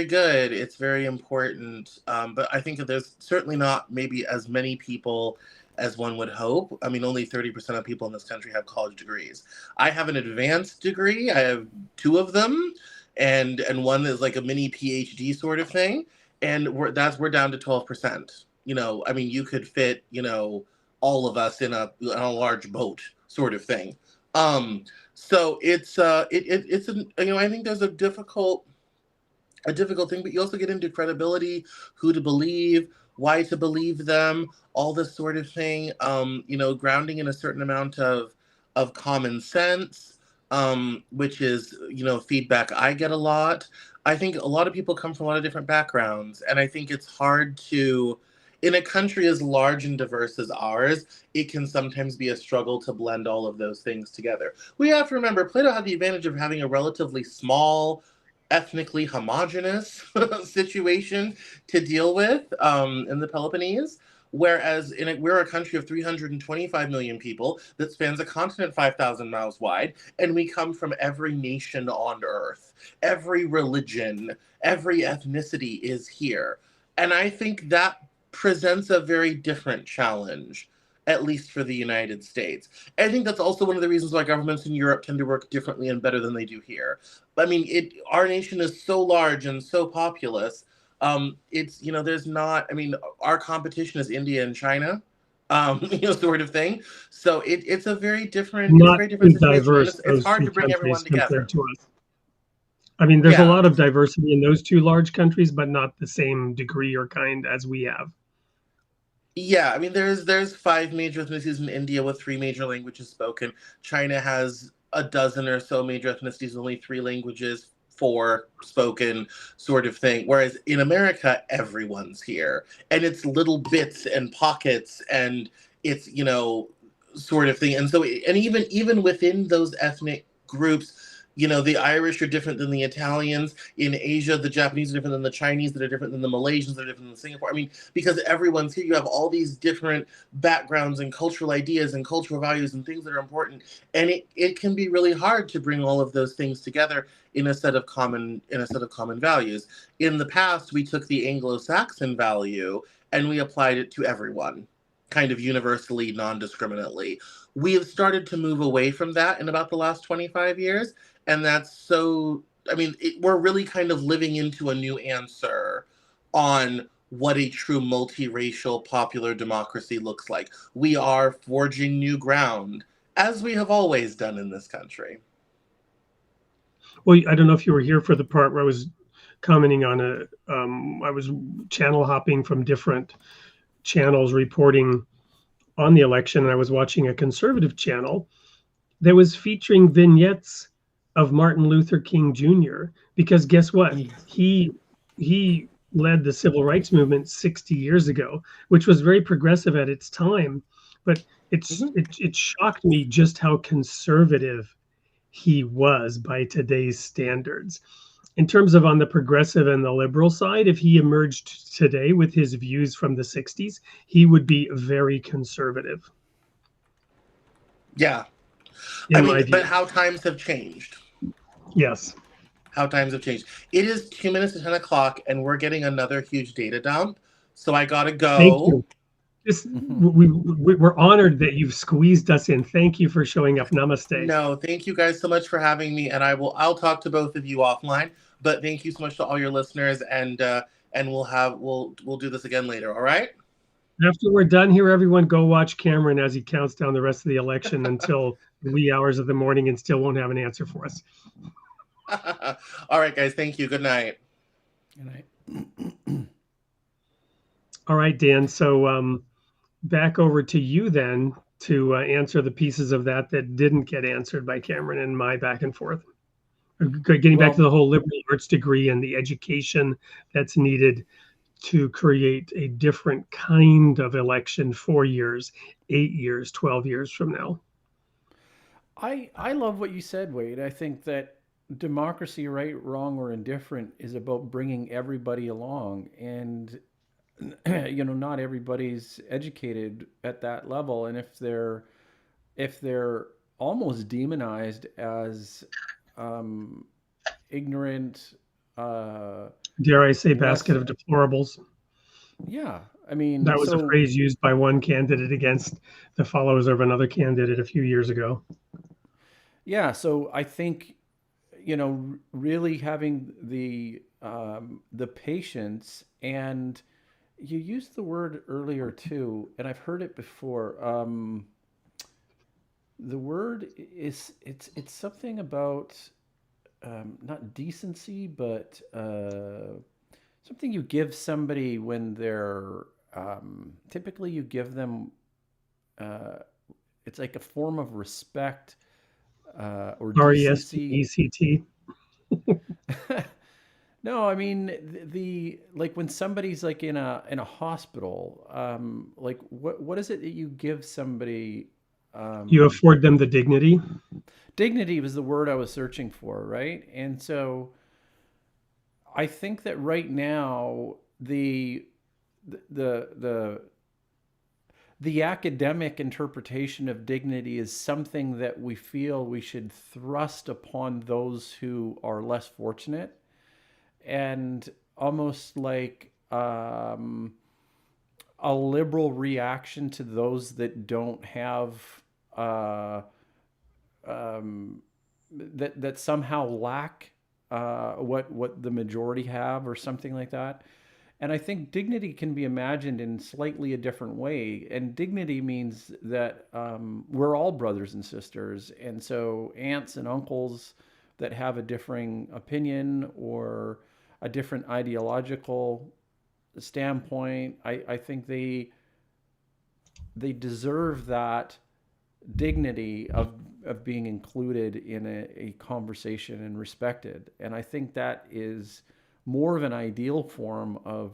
good. It's very important. But I think that there's certainly not maybe as many people as one would hope. I mean, only 30% of people in this country have college degrees. I have an advanced degree. I have 2 of them, and one is like a mini PhD sort of thing. And we're down to 12%. You know, I mean, you could fit, you know, all of us in a large boat sort of thing. So it's it's an, you know, I think there's a difficult thing, but you also get into credibility, who to believe, why to believe them, all this sort of thing. You know, grounding in a certain amount of common sense, which is, you know, feedback I get a lot. I think a lot of people come from a lot of different backgrounds, and I think it's hard to, in a country as large and diverse as ours, it can sometimes be a struggle to blend all of those things together. We have to remember Plato had the advantage of having a relatively small, ethnically homogenous situation to deal with in the Peloponnese. Whereas we're a country of 325 million people that spans a continent 5,000 miles wide, and we come from every nation on earth. Every religion, every ethnicity is here. And I think that presents a very different challenge, at least for the United States. I think that's also one of the reasons why governments in Europe tend to work differently and better than they do here. I mean, our nation is so large and so populous. It's, you know, there's not, I mean, our competition is India and China, you know, sort of thing. So it's a very different, Not situation. diverse, It's those hard 2 to bring everyone countries together. compared to us. I mean, there's a Yeah. lot of diversity in those 2 large countries, but not the same degree or kind as we have. Yeah, I mean, there's 5 major ethnicities in India with 3 major languages spoken. China has a dozen or so major ethnicities, only 3 languages, 4 spoken, sort of thing. Whereas in America, everyone's here, and it's little bits and pockets, and it's, you know, sort of thing. And so, and even within those ethnic groups, you know, the Irish are different than the Italians. In Asia, the Japanese are different than the Chinese, that are different than the Malaysians, that are different than Singapore. I mean, because everyone's here, you have all these different backgrounds and cultural ideas and cultural values and things that are important. And it can be really hard to bring all of those things together in a set of common values. In the past, we took the Anglo-Saxon value and we applied it to everyone, kind of universally, non-discriminately. We have started to move away from that in about the last 25 years. And that's so, I mean, we're really kind of living into a new answer on what a true multiracial popular democracy looks like. We are forging new ground, as we have always done in this country. Well, I don't know if you were here for the part where I was commenting on I was channel hopping from different channels reporting on the election, and I was watching a conservative channel that was featuring vignettes of Martin Luther King Jr. Because guess what? He led the civil rights movement 60 years ago, which was very progressive at its time. But it shocked me just how conservative he was by today's standards. In terms of on the progressive and the liberal side, if he emerged today with his views from the 60s, he would be very conservative. Yeah. I mean, but how times have changed. Yes. How times have changed. It is 2 minutes to 10 o'clock, and we're getting another huge data dump. So I gotta go. Thank you. We're honored that you've squeezed us in. Thank you for showing up. Namaste. No, thank you guys so much for having me, and I'll talk to both of you offline. But thank you so much to all your listeners, and we'll do this again later. All right. After we're done here, everyone go watch Cameron as he counts down the rest of the election until the wee hours of the morning, and still won't have an answer for us. All right, guys. Thank you. Good night. Good night. All right, Dan. So back over to you then to answer the pieces of that didn't get answered by Cameron and my back and forth. Getting back to the whole liberal arts degree and the education that's needed to create a different kind of election 4 years, 8 years, 12 years from now. I love what you said, Wade. I think that democracy, right, wrong, or indifferent, is about bringing everybody along. And, you know, not everybody's educated at that level. And if they're almost demonized as ignorant, dare I say, basket of deplorables. Yeah. I mean, That was a so phrase used by one candidate against the followers of another candidate a few years ago. yeah, so I think, really having the patience, and you used the word earlier too, and I've heard it before. The word is it's something about not decency, but something you give somebody when they're typically you give them. Uh, it's like a form of respect or decency. RESPECT. No, I mean the like when somebody's like in a hospital, like what is it that you give somebody? You Um, afford them the dignity. Dignity was the word I was searching for, right? And so I think that right now the the the academic interpretation of dignity is something that we feel we should thrust upon those who are less fortunate, and almost like a liberal reaction to those that don't have uh, um, that somehow lack what the majority have, or something like that. And I think dignity can be imagined in slightly a different way. And dignity means that we're all brothers and sisters. And so aunts and uncles that have a differing opinion or a different ideological standpoint, I think they deserve that dignity of being included in a conversation and respected. And I think that is more of an ideal form of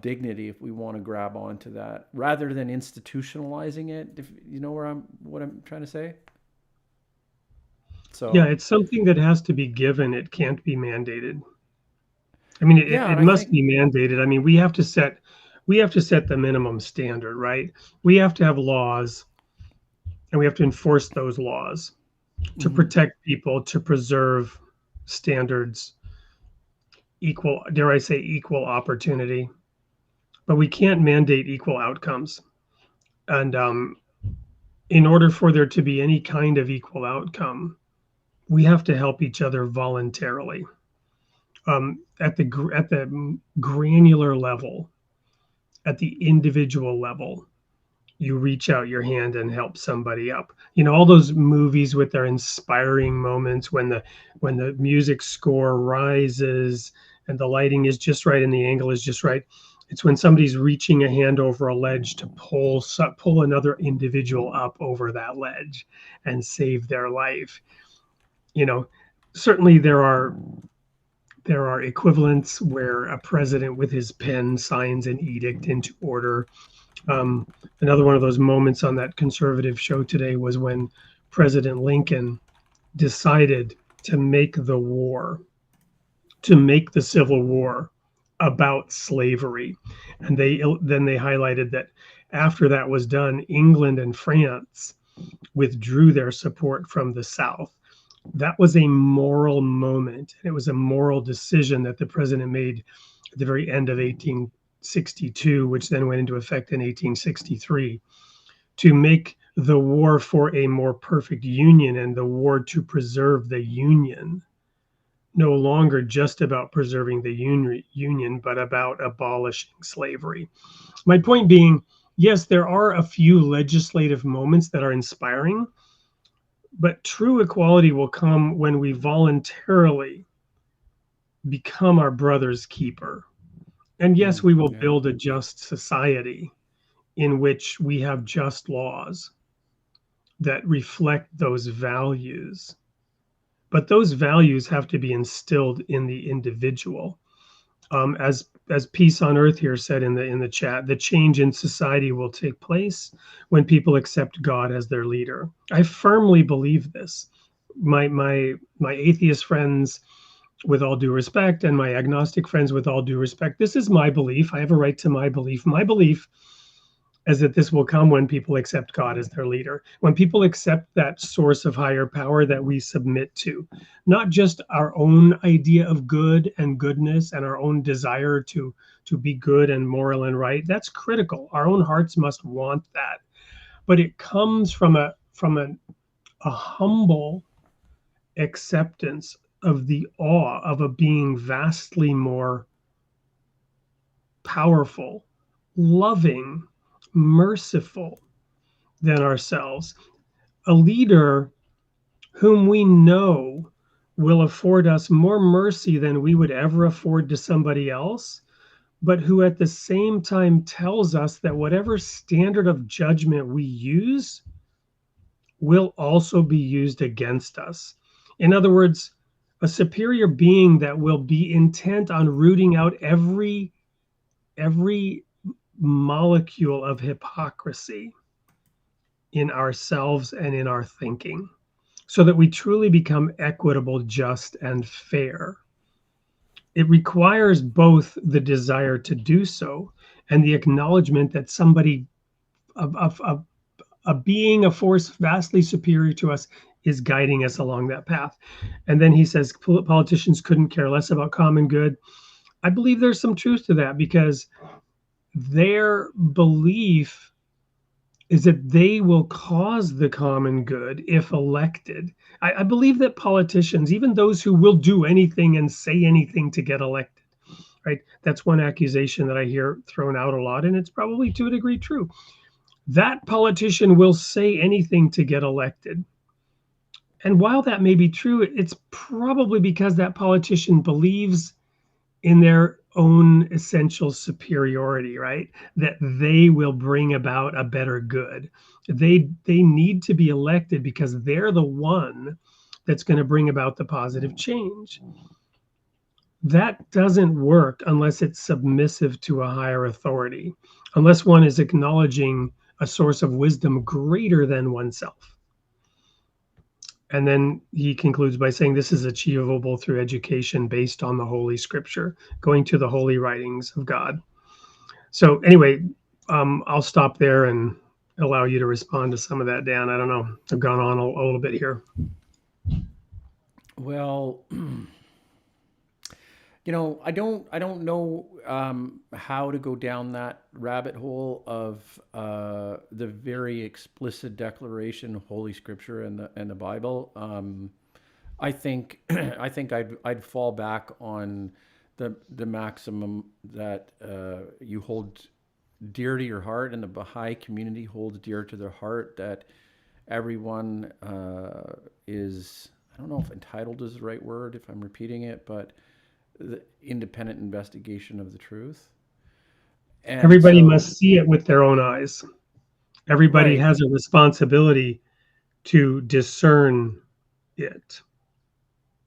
dignity if we want to grab onto that, rather than institutionalizing it. If you know what I'm trying to say. Yeah, So it's something that has to be given. It can't be mandated. I mean, yeah, it and I must think be mandated. I mean, we have to set the minimum standard, right? We have to have laws, and we have to enforce those laws to mhm. protect people, to preserve standards, equal, dare I say, equal opportunity. But we can't mandate equal outcomes. And in order for there to be any kind of equal outcome, we have to help each other voluntarily. At the granular level, at the individual level, you reach out your hand and help somebody up. All those movies with their inspiring moments when the music score rises and the lighting is just right and the angle is just right. It's when somebody's reaching a hand over a ledge to pull another individual up over that ledge and save their life. You know, Certainly there are equivalents where a president with his pen signs an edict into order. um, Another one of those moments on that conservative show today was when President Lincoln decided to make the Civil War about slavery. And they highlighted that after that was done, England and France withdrew their support from the South. That was a moral moment. It was a moral decision that the president made at the very end of 1862, which then went into effect in 1863, to make the war for a more perfect union and the war to preserve the union no longer just about preserving the union, but about abolishing slavery. My point being, yes, there are a few legislative moments that are inspiring, but true equality will come when we voluntarily become our brother's keeper. And yes, we will Yeah. build a just society in which we have just laws that reflect those values. But those values have to be instilled in the individual. As Peace on Earth here said in the chat, the change in society will take place when people accept God as their leader. I firmly believe this. My atheist friends, with all due respect, and my agnostic friends, with all due respect, this is my belief. I have a right to my belief. My belief is that this will come when people accept God as their leader, when people accept that source of higher power that we submit to, not just our own idea of good and goodness and our own desire to to be good and moral and right. That's critical. Our own hearts must want that. But it comes from a humble acceptance of the awe of a being vastly more powerful, loving, merciful than ourselves. A leader whom we know will afford us more mercy than we would ever afford to somebody else, but who at the same time tells us that whatever standard of judgment we use will also be used against us. In other words, a superior being that will be intent on rooting out every molecule of hypocrisy in ourselves and in our thinking, so that we truly become equitable, just, and fair. It requires both the desire to do so and the acknowledgement that somebody, a being, a force vastly superior to us, is guiding us along that path. And then he says politicians couldn't care less about common good. I believe there's some truth to that, because their belief is that they will cause the common good if elected. I believe that politicians, even those who will do anything and say anything to get elected, right? That's one accusation that I hear thrown out a lot, and it's probably to a degree true. That politician will say anything to get elected. And while that may be true, it's probably because that politician believes in their own essential superiority, right? That they will bring about a better good. They need to be elected because they're the one that's going to bring about the positive change. That doesn't work unless it's submissive to a higher authority, unless one is acknowledging a source of wisdom greater than oneself. And then he concludes by saying this is achievable through education based on the Holy Scripture, going to the holy writings of God. So anyway, I'll stop there and allow you to respond to some of that, Dan. I don't know. I've gone on a little bit here. Well, I don't know how to go down that rabbit hole of the very explicit declaration of Holy Scripture and the Bible. I think I'd fall back on the maximum that you hold dear to your heart, and the Baha'i community holds dear to their heart, that everyone is, I don't know if entitled is the right word if I'm repeating it, but the independent investigation of the truth. And everybody must see it with their own eyes. Everybody Right. has a responsibility to discern it.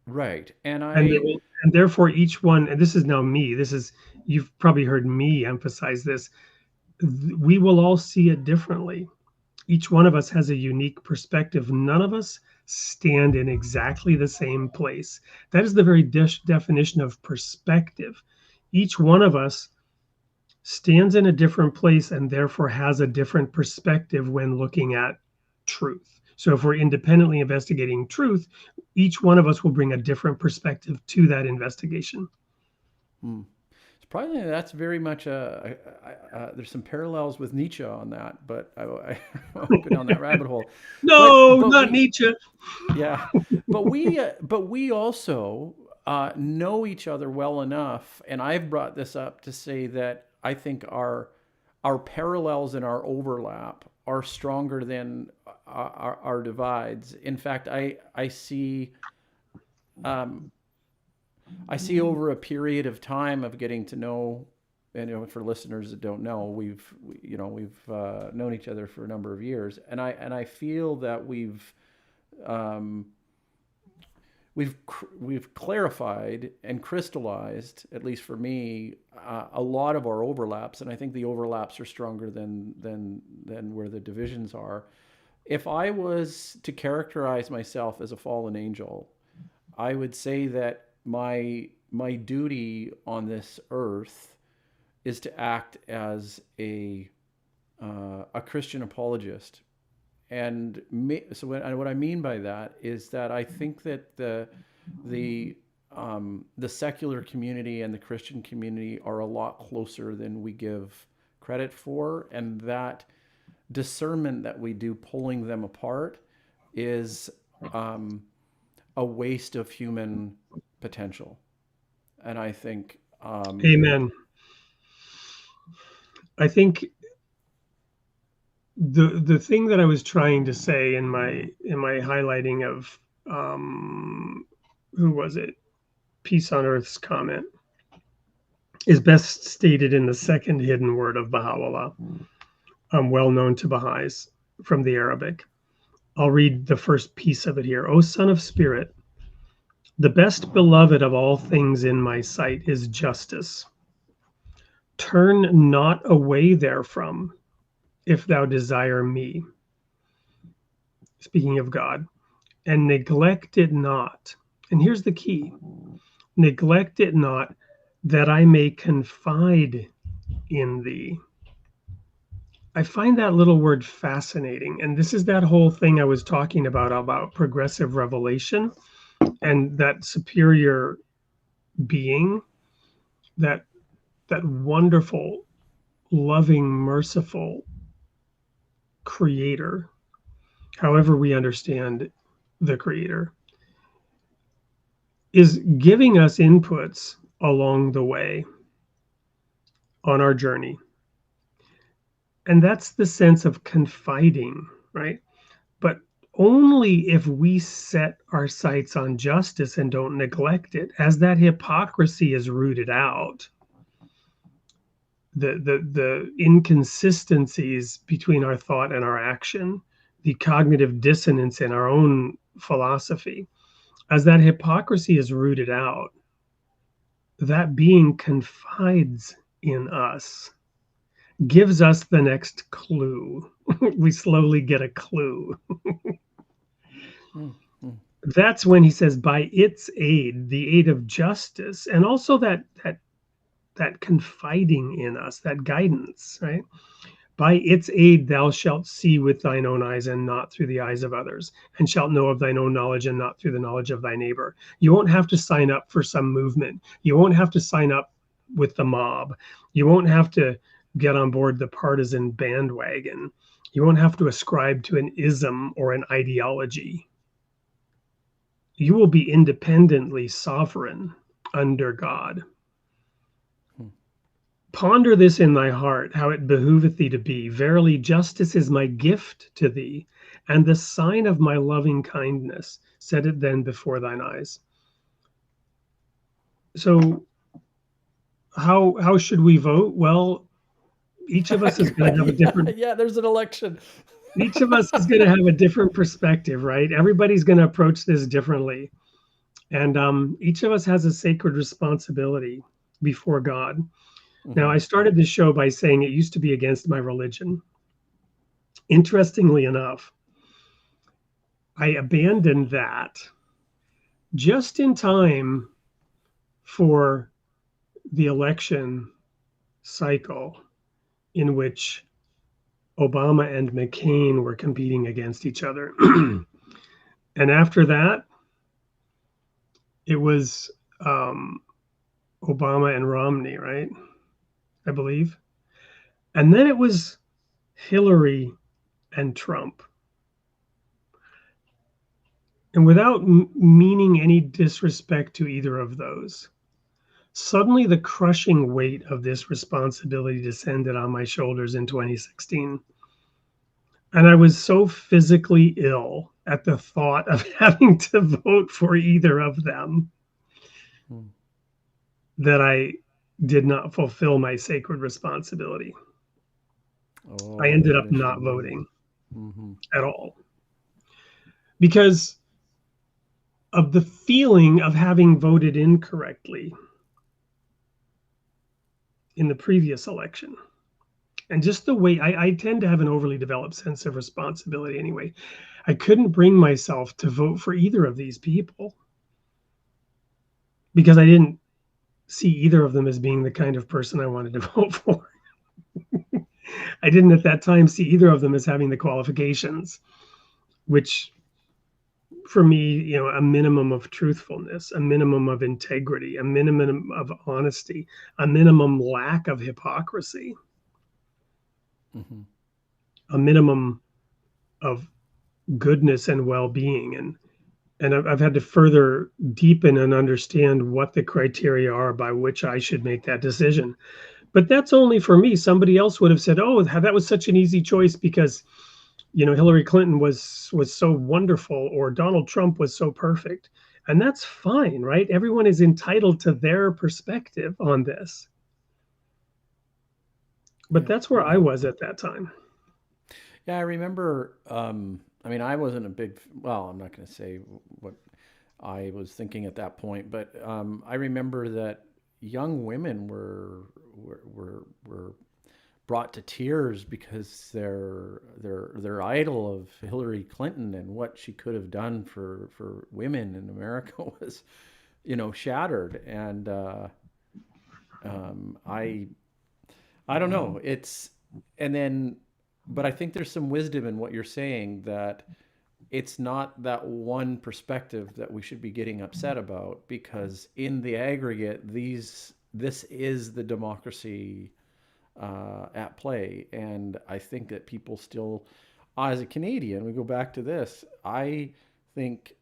Right. And And therefore each one, and this is now me, you've probably heard me emphasize this, we will all see it differently. Each one of us has a unique perspective. None of us stand in exactly the same place. That is the very definition of perspective. Each one of us stands in a different place and therefore has a different perspective when looking at truth. So if we're independently investigating truth, each one of us will bring a different perspective to that investigation. Surprisingly, that's very much there's some parallels with Nietzsche on that, but I won't go down that rabbit hole. No, but not Nietzsche. Yeah, but we also know each other well enough, and I've brought this up to say that I think our parallels and our overlap are stronger than our divides. In fact, I see over a period of time of getting to know, and for listeners that don't know, we've known each other for a number of years, and I feel that we've clarified and crystallized, at least for me, a lot of our overlaps, and I think the overlaps are stronger than where the divisions are. If I was to characterize myself as a fallen angel, I would say that my duty on this earth is to act as a Christian apologist. So what I mean by that is that I think that the the secular community and the Christian community are a lot closer than we give credit for, and that discernment that we do pulling them apart is a waste of human potential. And I think Amen. I think the thing that I was trying to say in my highlighting of who was it? Peace on Earth's comment is best stated in the second hidden word of Baha'u'llah, well known to Baha'is from the Arabic. I'll read the first piece of it here. O son of spirit, the best beloved of all things in my sight is justice. Turn not away therefrom, if thou desire me. Speaking of God, and neglect it not. And here's the key. Neglect it not, that I may confide in thee. I find that little word fascinating. And this is that whole thing I was talking about progressive revelation and that superior being, that wonderful, loving, merciful creator, however we understand the creator, is giving us inputs along the way on our journey. And that's the sense of confiding, right? But only if we set our sights on justice and don't neglect it, as that hypocrisy is rooted out, the inconsistencies between our thought and our action, the cognitive dissonance in our own philosophy, as that hypocrisy is rooted out, that being confides in us, gives us the next clue. We slowly get a clue. That's when he says, by its aid, the aid of justice, and also that confiding in us, that guidance, right? By its aid, thou shalt see with thine own eyes and not through the eyes of others, and shalt know of thine own knowledge and not through the knowledge of thy neighbor. You won't have to sign up for some movement. You won't have to sign up with the mob. You won't have to get on board the partisan bandwagon. You won't have to ascribe to an ism or an ideology. You will be independently sovereign under God. Ponder this in thy heart, how it behooveth thee to be. Verily, justice is my gift to thee, and the sign of my loving kindness. Set it then before thine eyes. So, how should we vote? Well, each of us is going to have a different. Yeah, there's an election. Each of us is going to have a different perspective, right? Everybody's going to approach this differently, and each of us has a sacred responsibility before God. Now, I started this show by saying it used to be against my religion. Interestingly enough, I abandoned that just in time for the election cycle in which Obama and McCain were competing against each other. And after that, it was Obama and Romney, right? I believe. And then it was Hillary and Trump. And without meaning any disrespect to either of those, suddenly the crushing weight of this responsibility descended on my shoulders in 2016. And I was so physically ill at the thought of having to vote for either of them that I did not fulfill my sacred responsibility. I ended up not voting at all because of the feeling of having voted incorrectly in the previous election. And just the way I tend to have an overly developed sense of responsibility anyway. I couldn't bring myself to vote for either of these people because I didn't see either of them as being the kind of person I wanted to vote for. I didn't at that time see either of them as having the qualifications, which for me, a minimum of truthfulness, a minimum of integrity, a minimum of honesty, a minimum lack of hypocrisy, Mm-hmm. a minimum of goodness and well-being. And I've had to further deepen and understand what the criteria are by which I should make that decision. But that's only for me. Somebody else would have said, "Oh, that was such an easy choice because Hillary Clinton was so wonderful, or Donald Trump was so perfect." And that's fine, right? Everyone is entitled to their perspective on this. But that's where I was at that time. Yeah, I remember. I mean, I wasn't a big. Well, I'm not going to say what I was thinking at that point, but I remember that young women were brought to tears because their idol of Hillary Clinton and what she could have done for women in America was, shattered. And I don't know. And then, but I think there's some wisdom in what you're saying, that it's not that one perspective that we should be getting upset about, because in the aggregate, this is the democracy at play. And I think that people still, as a Canadian, we go back to this, I think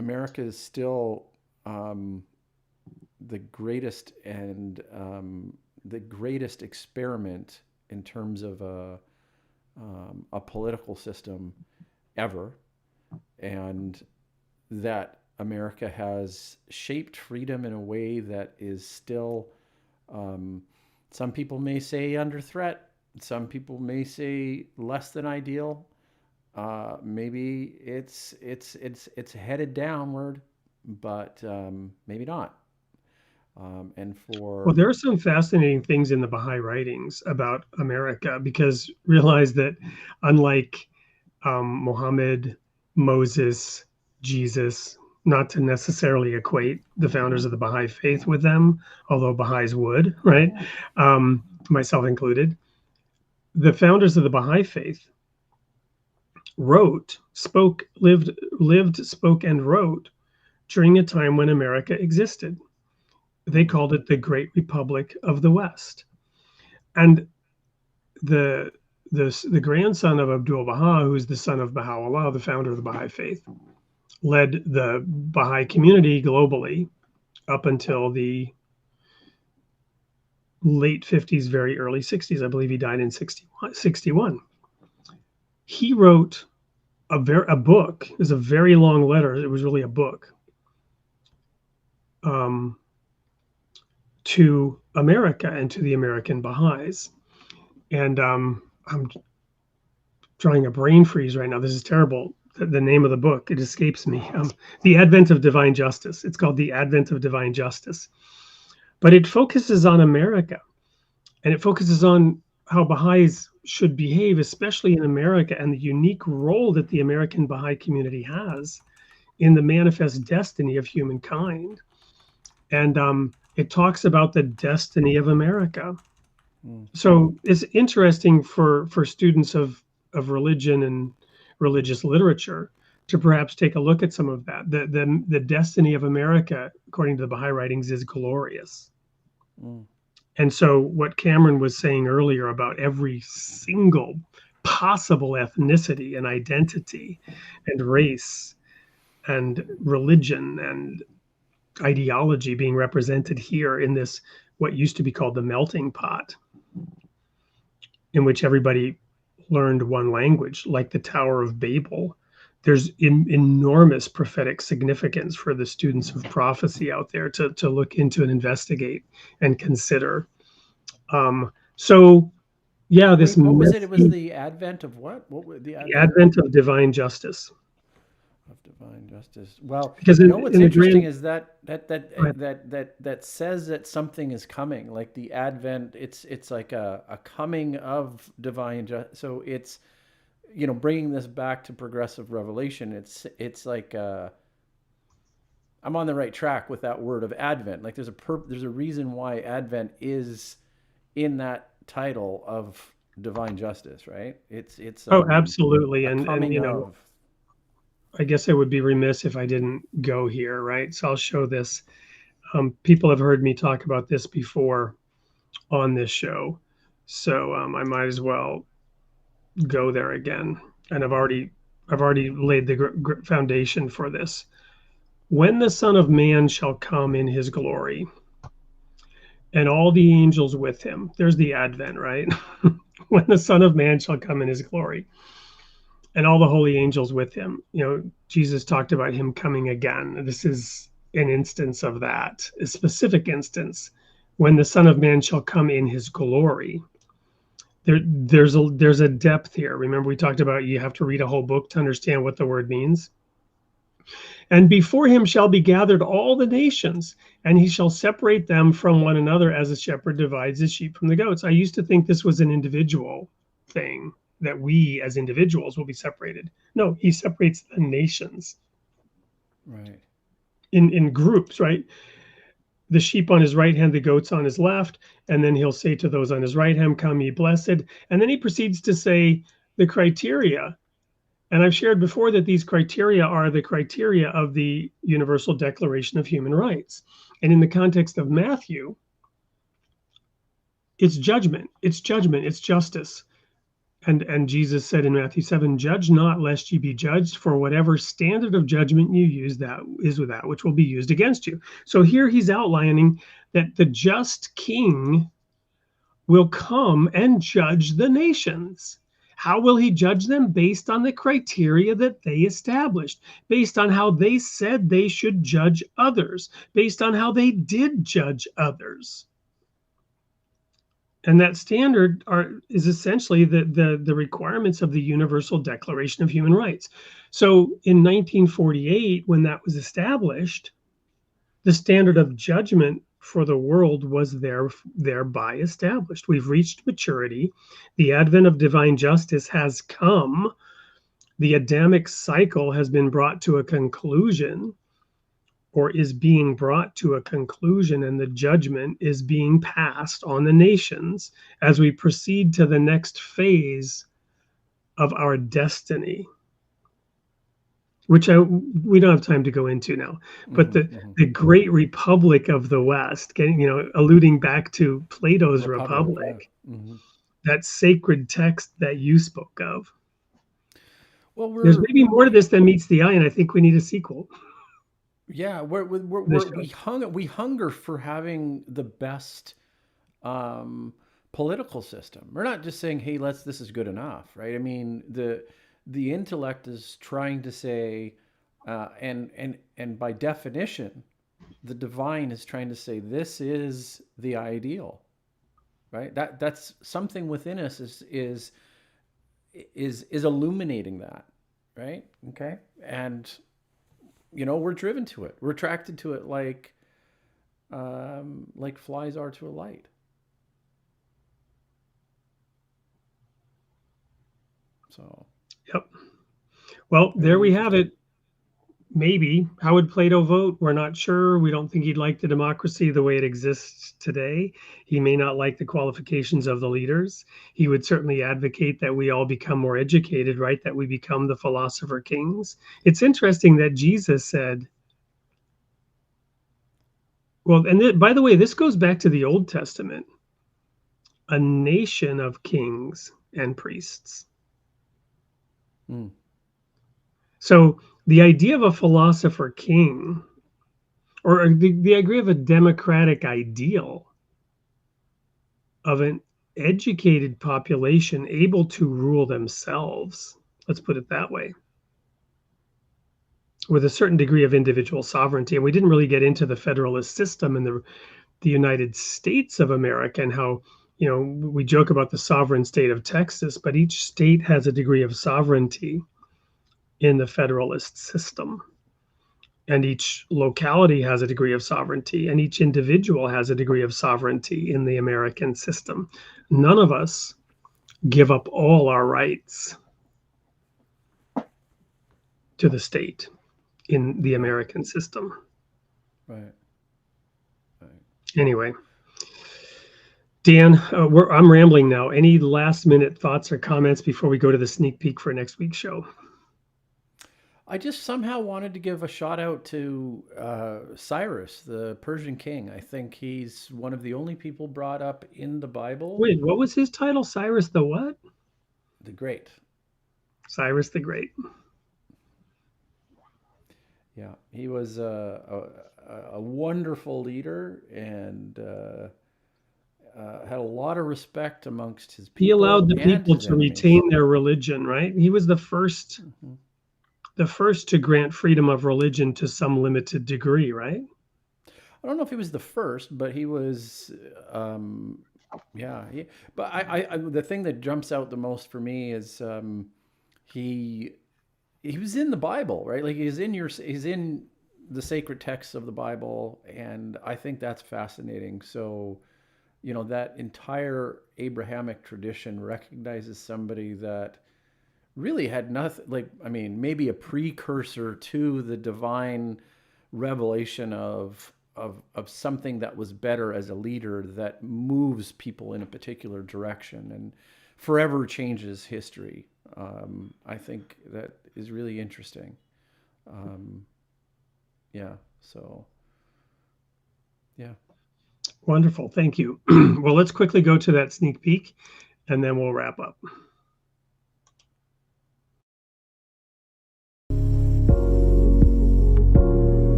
America is still the greatest the greatest experiment in terms of a political system ever, and that America has shaped freedom in a way that is still, some people may say, under threat. Some people may say less than ideal. Maybe it's headed downward, but maybe not. Well, there are some fascinating things in the Baha'i writings about America, because realize that unlike Muhammad, Moses, Jesus, not to necessarily equate the founders of the Baha'i faith with them, although Baha'is would, right? Myself included. The founders of the Baha'i faith lived, spoke, and wrote during a time when America existed. They called it the Great Republic of the West. And the grandson of Abdul Baha, who's the son of Baha'u'llah, the founder of the Baha'i faith, led the Baha'i community globally up until the late 50s, very early 60s. I believe he died in 61. He wrote a book. It was a very long letter. It was really a book. To America and to the American Baha'is. And I'm drawing a brain freeze right now. This is terrible. The name of the book, it escapes me. The Advent of Divine Justice. It's called The Advent of Divine Justice. But it focuses on America, and it focuses on how Baha'is should behave, especially in America, and the unique role that the American Baha'i community has in the manifest destiny of humankind. And it talks about the destiny of America. So it's interesting for students of religion and religious literature to perhaps take a look at some of that. The destiny of America, according to the Baha'i writings, is glorious. And so what Cameron was saying earlier about every single possible ethnicity and identity and race and religion and ideology being represented here in this, what used to be called the melting pot, in which everybody learned one language, like the Tower of Babel. There's enormous prophetic significance for the students of prophecy out there to look into and investigate and consider. So yeah, this Wait, what was it? It was the advent of what? What was the advent of divine justice? Of divine justice. Well, because what's interesting is that says that something is coming, like the advent. It's like a coming of divine justice. So it's, bringing this back to progressive revelation. It's like I'm on the right track with that word of advent. Like there's a reason why advent is in that title of divine justice, right? It's absolutely, and of. I guess I would be remiss if I didn't go here, right? So I'll show this. People have heard me talk about this before on this show, so I might as well go there again. And I've already laid the foundation for this. When the Son of Man shall come in his glory, and all the angels with him. There's the Advent, right? When the Son of Man shall come in his glory, and all the holy angels with him. Jesus talked about him coming again. This is an instance of that, a specific instance. When the Son of Man shall come in his glory. There's a depth here. Remember, we talked about you have to read a whole book to understand what the word means. And before him shall be gathered all the nations, and he shall separate them from one another as a shepherd divides his sheep from the goats. I used to think this was an individual thing, that we as individuals will be separated. No, he separates the nations. Right. In groups, right? The sheep on his right hand, the goats on his left. And then he'll say to those on his right hand, come ye blessed. And then he proceeds to say the criteria. And I've shared before that these criteria are the criteria of the Universal Declaration of Human Rights. And in the context of Matthew, it's judgment, it's justice. And Jesus said in Matthew 7, judge not lest ye be judged, for whatever standard of judgment you use, that is with that which will be used against you. So here he's outlining that the just king will come and judge the nations. How will he judge them? Based on the criteria that they established, based on how they said they should judge others, based on how they did judge others. And that standard is essentially the requirements of the Universal Declaration of Human Rights. So in 1948, when that was established, the standard of judgment for the world was thereby established. We've reached maturity. The advent of divine justice has come. The Adamic cycle has been brought to a conclusion, or is being brought to a conclusion, and the judgment is being passed on the nations as we proceed to the next phase of our destiny, which we don't have time to go into now. But the great republic of the West, alluding back to Plato's Republic, that sacred text that you spoke of. Well, there's maybe more to this than meets the eye, and I think we need a sequel. Yeah, we hunger for having the best political system. We're not just saying, "Hey, this is good enough," right? I mean, the intellect is trying to say, and by definition, the divine is trying to say, this is the ideal, right? That's something within us is illuminating that, right? Okay, and we're driven to it. We're attracted to it like flies are to a light. So. Yep. Well, there we have it. Maybe. How would Plato vote? We're not sure. We don't think he'd like the democracy the way it exists today. He may not like the qualifications of the leaders. He would certainly advocate that we all become more educated, right? That we become the philosopher kings. It's interesting that Jesus said, well, and by the way, this goes back to the Old Testament, a nation of kings and priests. So the idea of a philosopher king, or the idea of a democratic ideal of an educated population able to rule themselves, let's put it that way, with a certain degree of individual sovereignty. And we didn't really get into the federalist system in the United States of America, and how, we joke about the sovereign state of Texas, but each state has a degree of sovereignty in the federalist system. And each locality has a degree of sovereignty, and each individual has a degree of sovereignty in the American system. None of us give up all our rights to the state in the American system. Right. Anyway, Dan, I'm rambling now. Any last minute thoughts or comments before we go to the sneak peek for next week's show? I just somehow wanted to give a shout out to Cyrus, the Persian king. I think he's one of the only people brought up in the Bible. Wait, what was his title? Cyrus the what? The Great. Cyrus the Great. Yeah, he was a wonderful leader and had a lot of respect amongst his people. He allowed the people his to enemies. retain their religion, right? He was the first to grant freedom of religion to some limited degree, right? I don't know if he was the first, but he was. Yeah, but I the thing that jumps out the most for me is he was in the Bible, right? Like he's in the sacred texts of the Bible, and I think that's fascinating. So, you know, that entire Abrahamic tradition recognizes somebody that really had nothing, like, I mean, maybe a precursor to the divine revelation of something that was better as a leader that moves people in a particular direction and forever changes history. I think that is really interesting. Yeah. So, yeah. Wonderful. Thank you. Well, let's quickly go to that sneak peek and then we'll wrap up.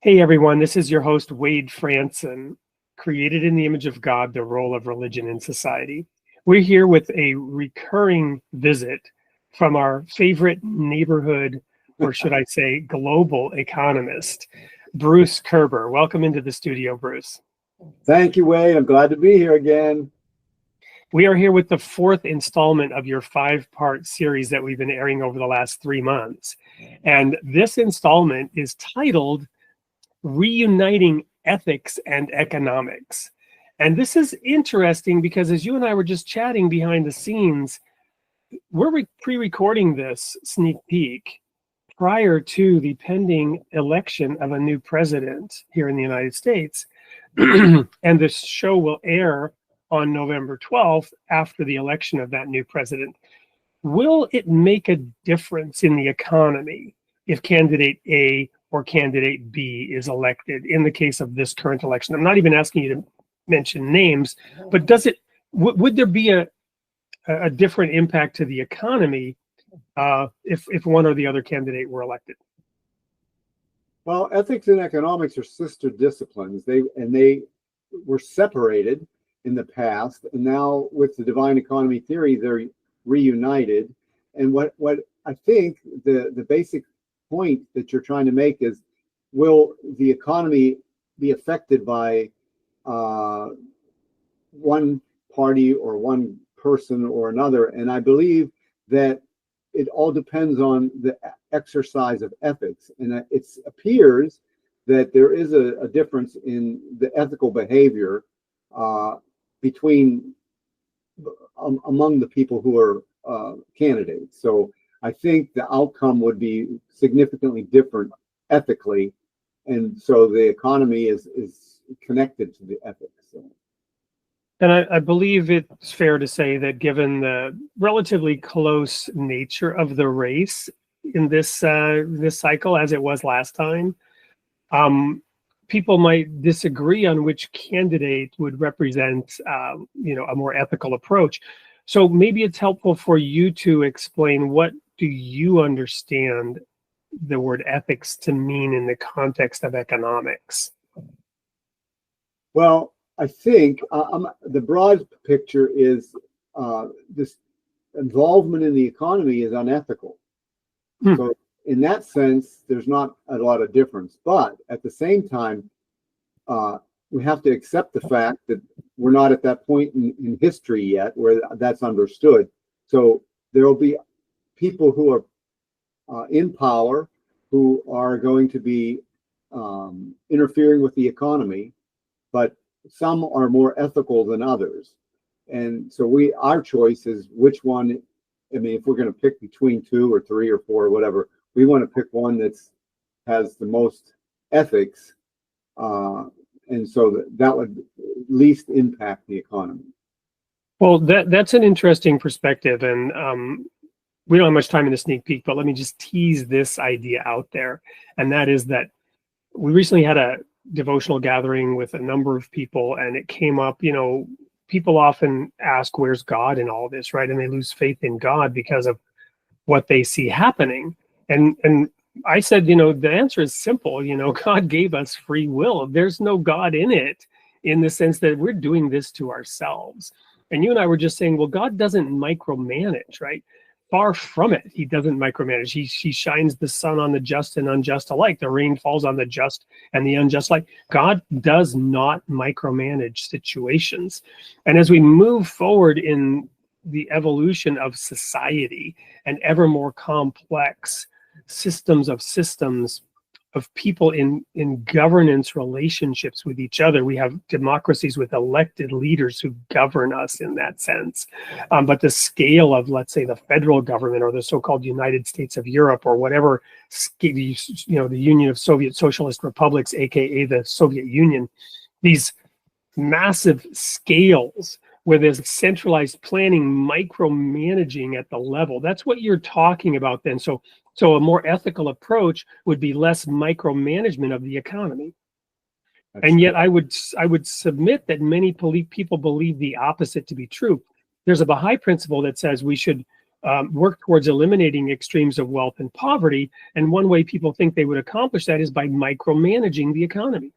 Hey, everyone. This is your host, Wade Franson, created in the image of God, the role of religion in society. We're here with a recurring visit from our favorite neighborhood, or should I say global economist, Bruce Kerber. Welcome into the studio, Bruce. Thank you, Wade. I'm glad to be here again. We are here with the fourth installment of your 5-part series that we've been airing over the last 3 months. And this installment is titled Reuniting Ethics and Economics. And this is interesting because as you and I were just chatting behind the scenes, we're pre-recording this sneak peek prior to the pending election of a new president here in the United States. And this show will air on November 12th after the election of that new president. Will it make a difference in the economy if candidate A or candidate B is elected in the case of this current election? I'm not even asking you to mention names, but does it, would there be a different impact to the economy if one or the other candidate were elected? Well, ethics and economics are sister disciplines. They were separated in the past, and now with the divine economy theory, they're reunited. And what I think the basic point that you're trying to make is, will the economy be affected by one party or one person or another? And I believe that it all depends on the exercise of ethics. And it appears that there is a difference in the ethical behavior among the people who are candidates. So I think the outcome would be significantly different ethically, and so the economy is connected to the ethics. So. And I believe it's fair to say that given the relatively close nature of the race in this cycle, as it was last time, people might disagree on which candidate would represent, a more ethical approach. So maybe it's helpful for you to explain, what do you understand the word ethics to mean in the context of economics? Well, I think the broad picture is this involvement in the economy is unethical. So in that sense, there's not a lot of difference. But at the same time, we have to accept the fact that we're not at that point in history yet where that's understood. So there will be people who are in power who are going to be interfering with the economy, but some are more ethical than others. And so our choice is which one. I mean, if we're going to pick between 2 or 3 or 4 or whatever, we want to pick one has the most ethics, and so that would least impact the economy. Well, that's an interesting perspective, and we don't have much time in the sneak peek, but let me just tease this idea out there. And that is that we recently had a devotional gathering with a number of people, and it came up, people often ask, where's God in all this, right? And they lose faith in God because of what they see happening. And I said, the answer is simple. God gave us free will. There's no God in it, in the sense that we're doing this to ourselves. And you and I were just saying, well, God doesn't micromanage, right? Far from it. He doesn't micromanage. He shines the sun on the just and unjust alike. The rain falls on the just and the unjust alike. God does not micromanage situations. And as we move forward in the evolution of society and ever more complex systems of people in governance relationships with each other. We have democracies with elected leaders who govern us in that sense. But the scale of, let's say, the federal government or the so-called United States of Europe or whatever, the Union of Soviet Socialist Republics, aka the Soviet Union, these massive scales where there's centralized planning, micromanaging at the level. That's what you're talking about then. So a more ethical approach would be less micromanagement of the economy. And yet I would submit that many people believe the opposite to be true. There's a Baha'i principle that says we should work towards eliminating extremes of wealth and poverty. And one way people think they would accomplish that is by micromanaging the economy.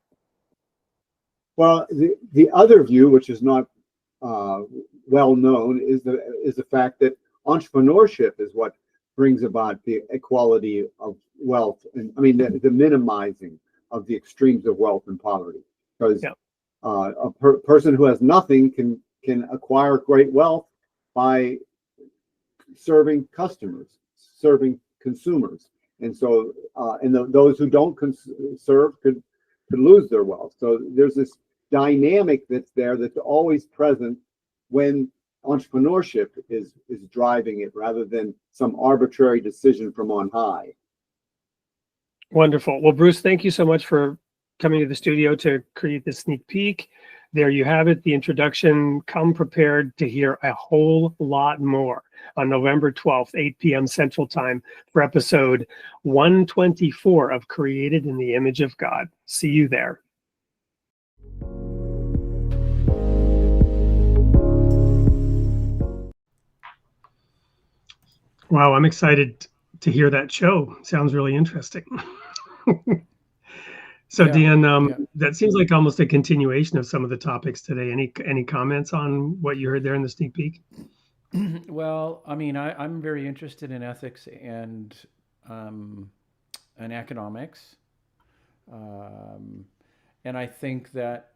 Well, the other view, which is not well known, is the fact that entrepreneurship is what brings about the equality of wealth, and I mean the minimizing of the extremes of wealth and poverty. Because a person who has nothing can acquire great wealth by serving customers, serving consumers, and so those who don't serve could lose their wealth. So there's this dynamic that's there that's always present when entrepreneurship is driving it rather than some arbitrary decision from on high. Wonderful. Well, Bruce, thank you so much for coming to the studio to create this sneak peek. There you have it, the introduction. Come prepared to hear a whole lot more on November 12th, 8 p.m. Central Time for episode 124 of Created in the Image of God. See you there. Wow, I'm excited to hear that show. Sounds really interesting. So, Yeah, Dan, that seems like almost a continuation of some of the topics today. Any comments on what you heard there in the sneak peek? Well, I mean, I'm very interested in ethics and economics, and I think that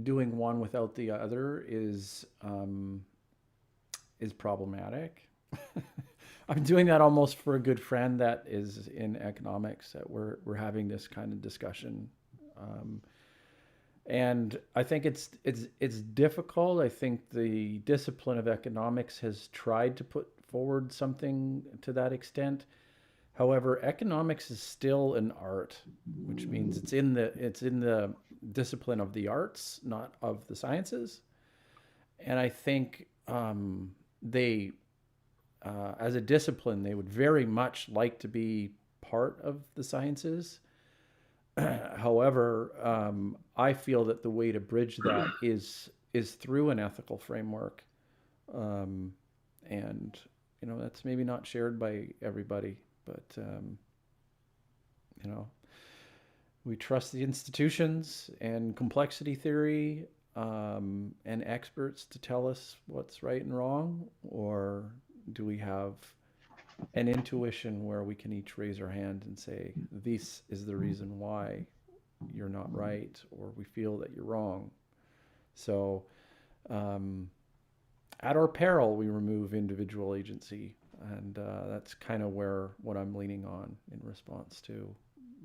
doing one without the other is problematic. I'm doing that almost for a good friend that is in economics. That we're having this kind of discussion, and I think it's difficult. I think the discipline of economics has tried to put forward something to that extent. However, economics is still an art, which means it's in the discipline of the arts, not of the sciences. And I think they, as a discipline, they would very much like to be part of the sciences. However, I feel that the way to bridge that is through an ethical framework, and that's maybe not shared by everybody, but we trust the institutions and complexity theory and experts to tell us what's right and wrong, or do we have an intuition where we can each raise our hand and say, this is the reason why you're not right, or we feel that you're wrong. So at our peril, we remove individual agency. And that's kind of what I'm leaning on in response to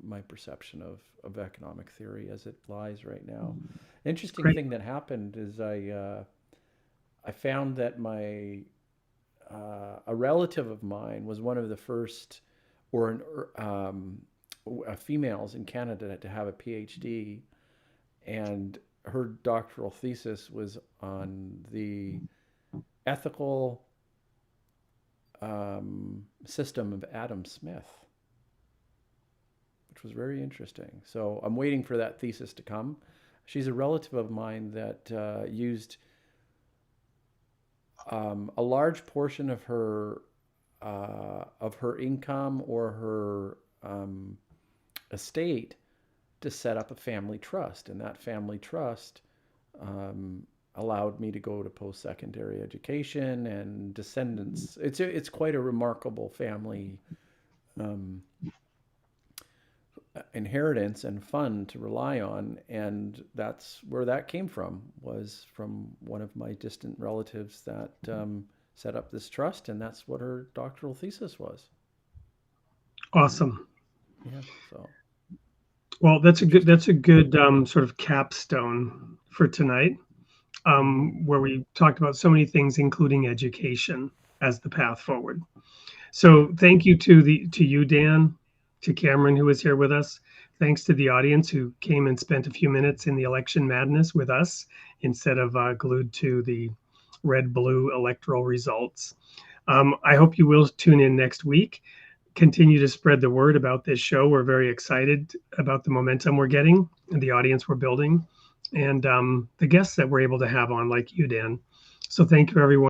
my perception of economic theory as it lies right now. Interesting thing that happened is I found that a relative of mine was one of the first females in Canada to have a PhD, and her doctoral thesis was on the ethical system of Adam Smith, which was very interesting. So I'm waiting for that thesis to come. She's a relative of mine that used a large portion of her income or her estate to set up a family trust, and that family trust allowed me to go to post-secondary education and descendants. It's quite a remarkable family inheritance and fund to rely on, and that's where that came from, was from one of my distant relatives that set up this trust, and that's what her doctoral thesis was. Awesome. Yeah. So. Well, that's a good sort of capstone for tonight, where we talked about so many things, including education as the path forward. So thank you to you, Dan, to Cameron, who was here with us. Thanks to the audience who came and spent a few minutes in the election madness with us instead of glued to the red-blue electoral results. I hope you will tune in next week. Continue to spread the word about this show. We're very excited about the momentum we're getting and the audience we're building, and the guests that we're able to have on, like you, Dan. So thank you, everyone.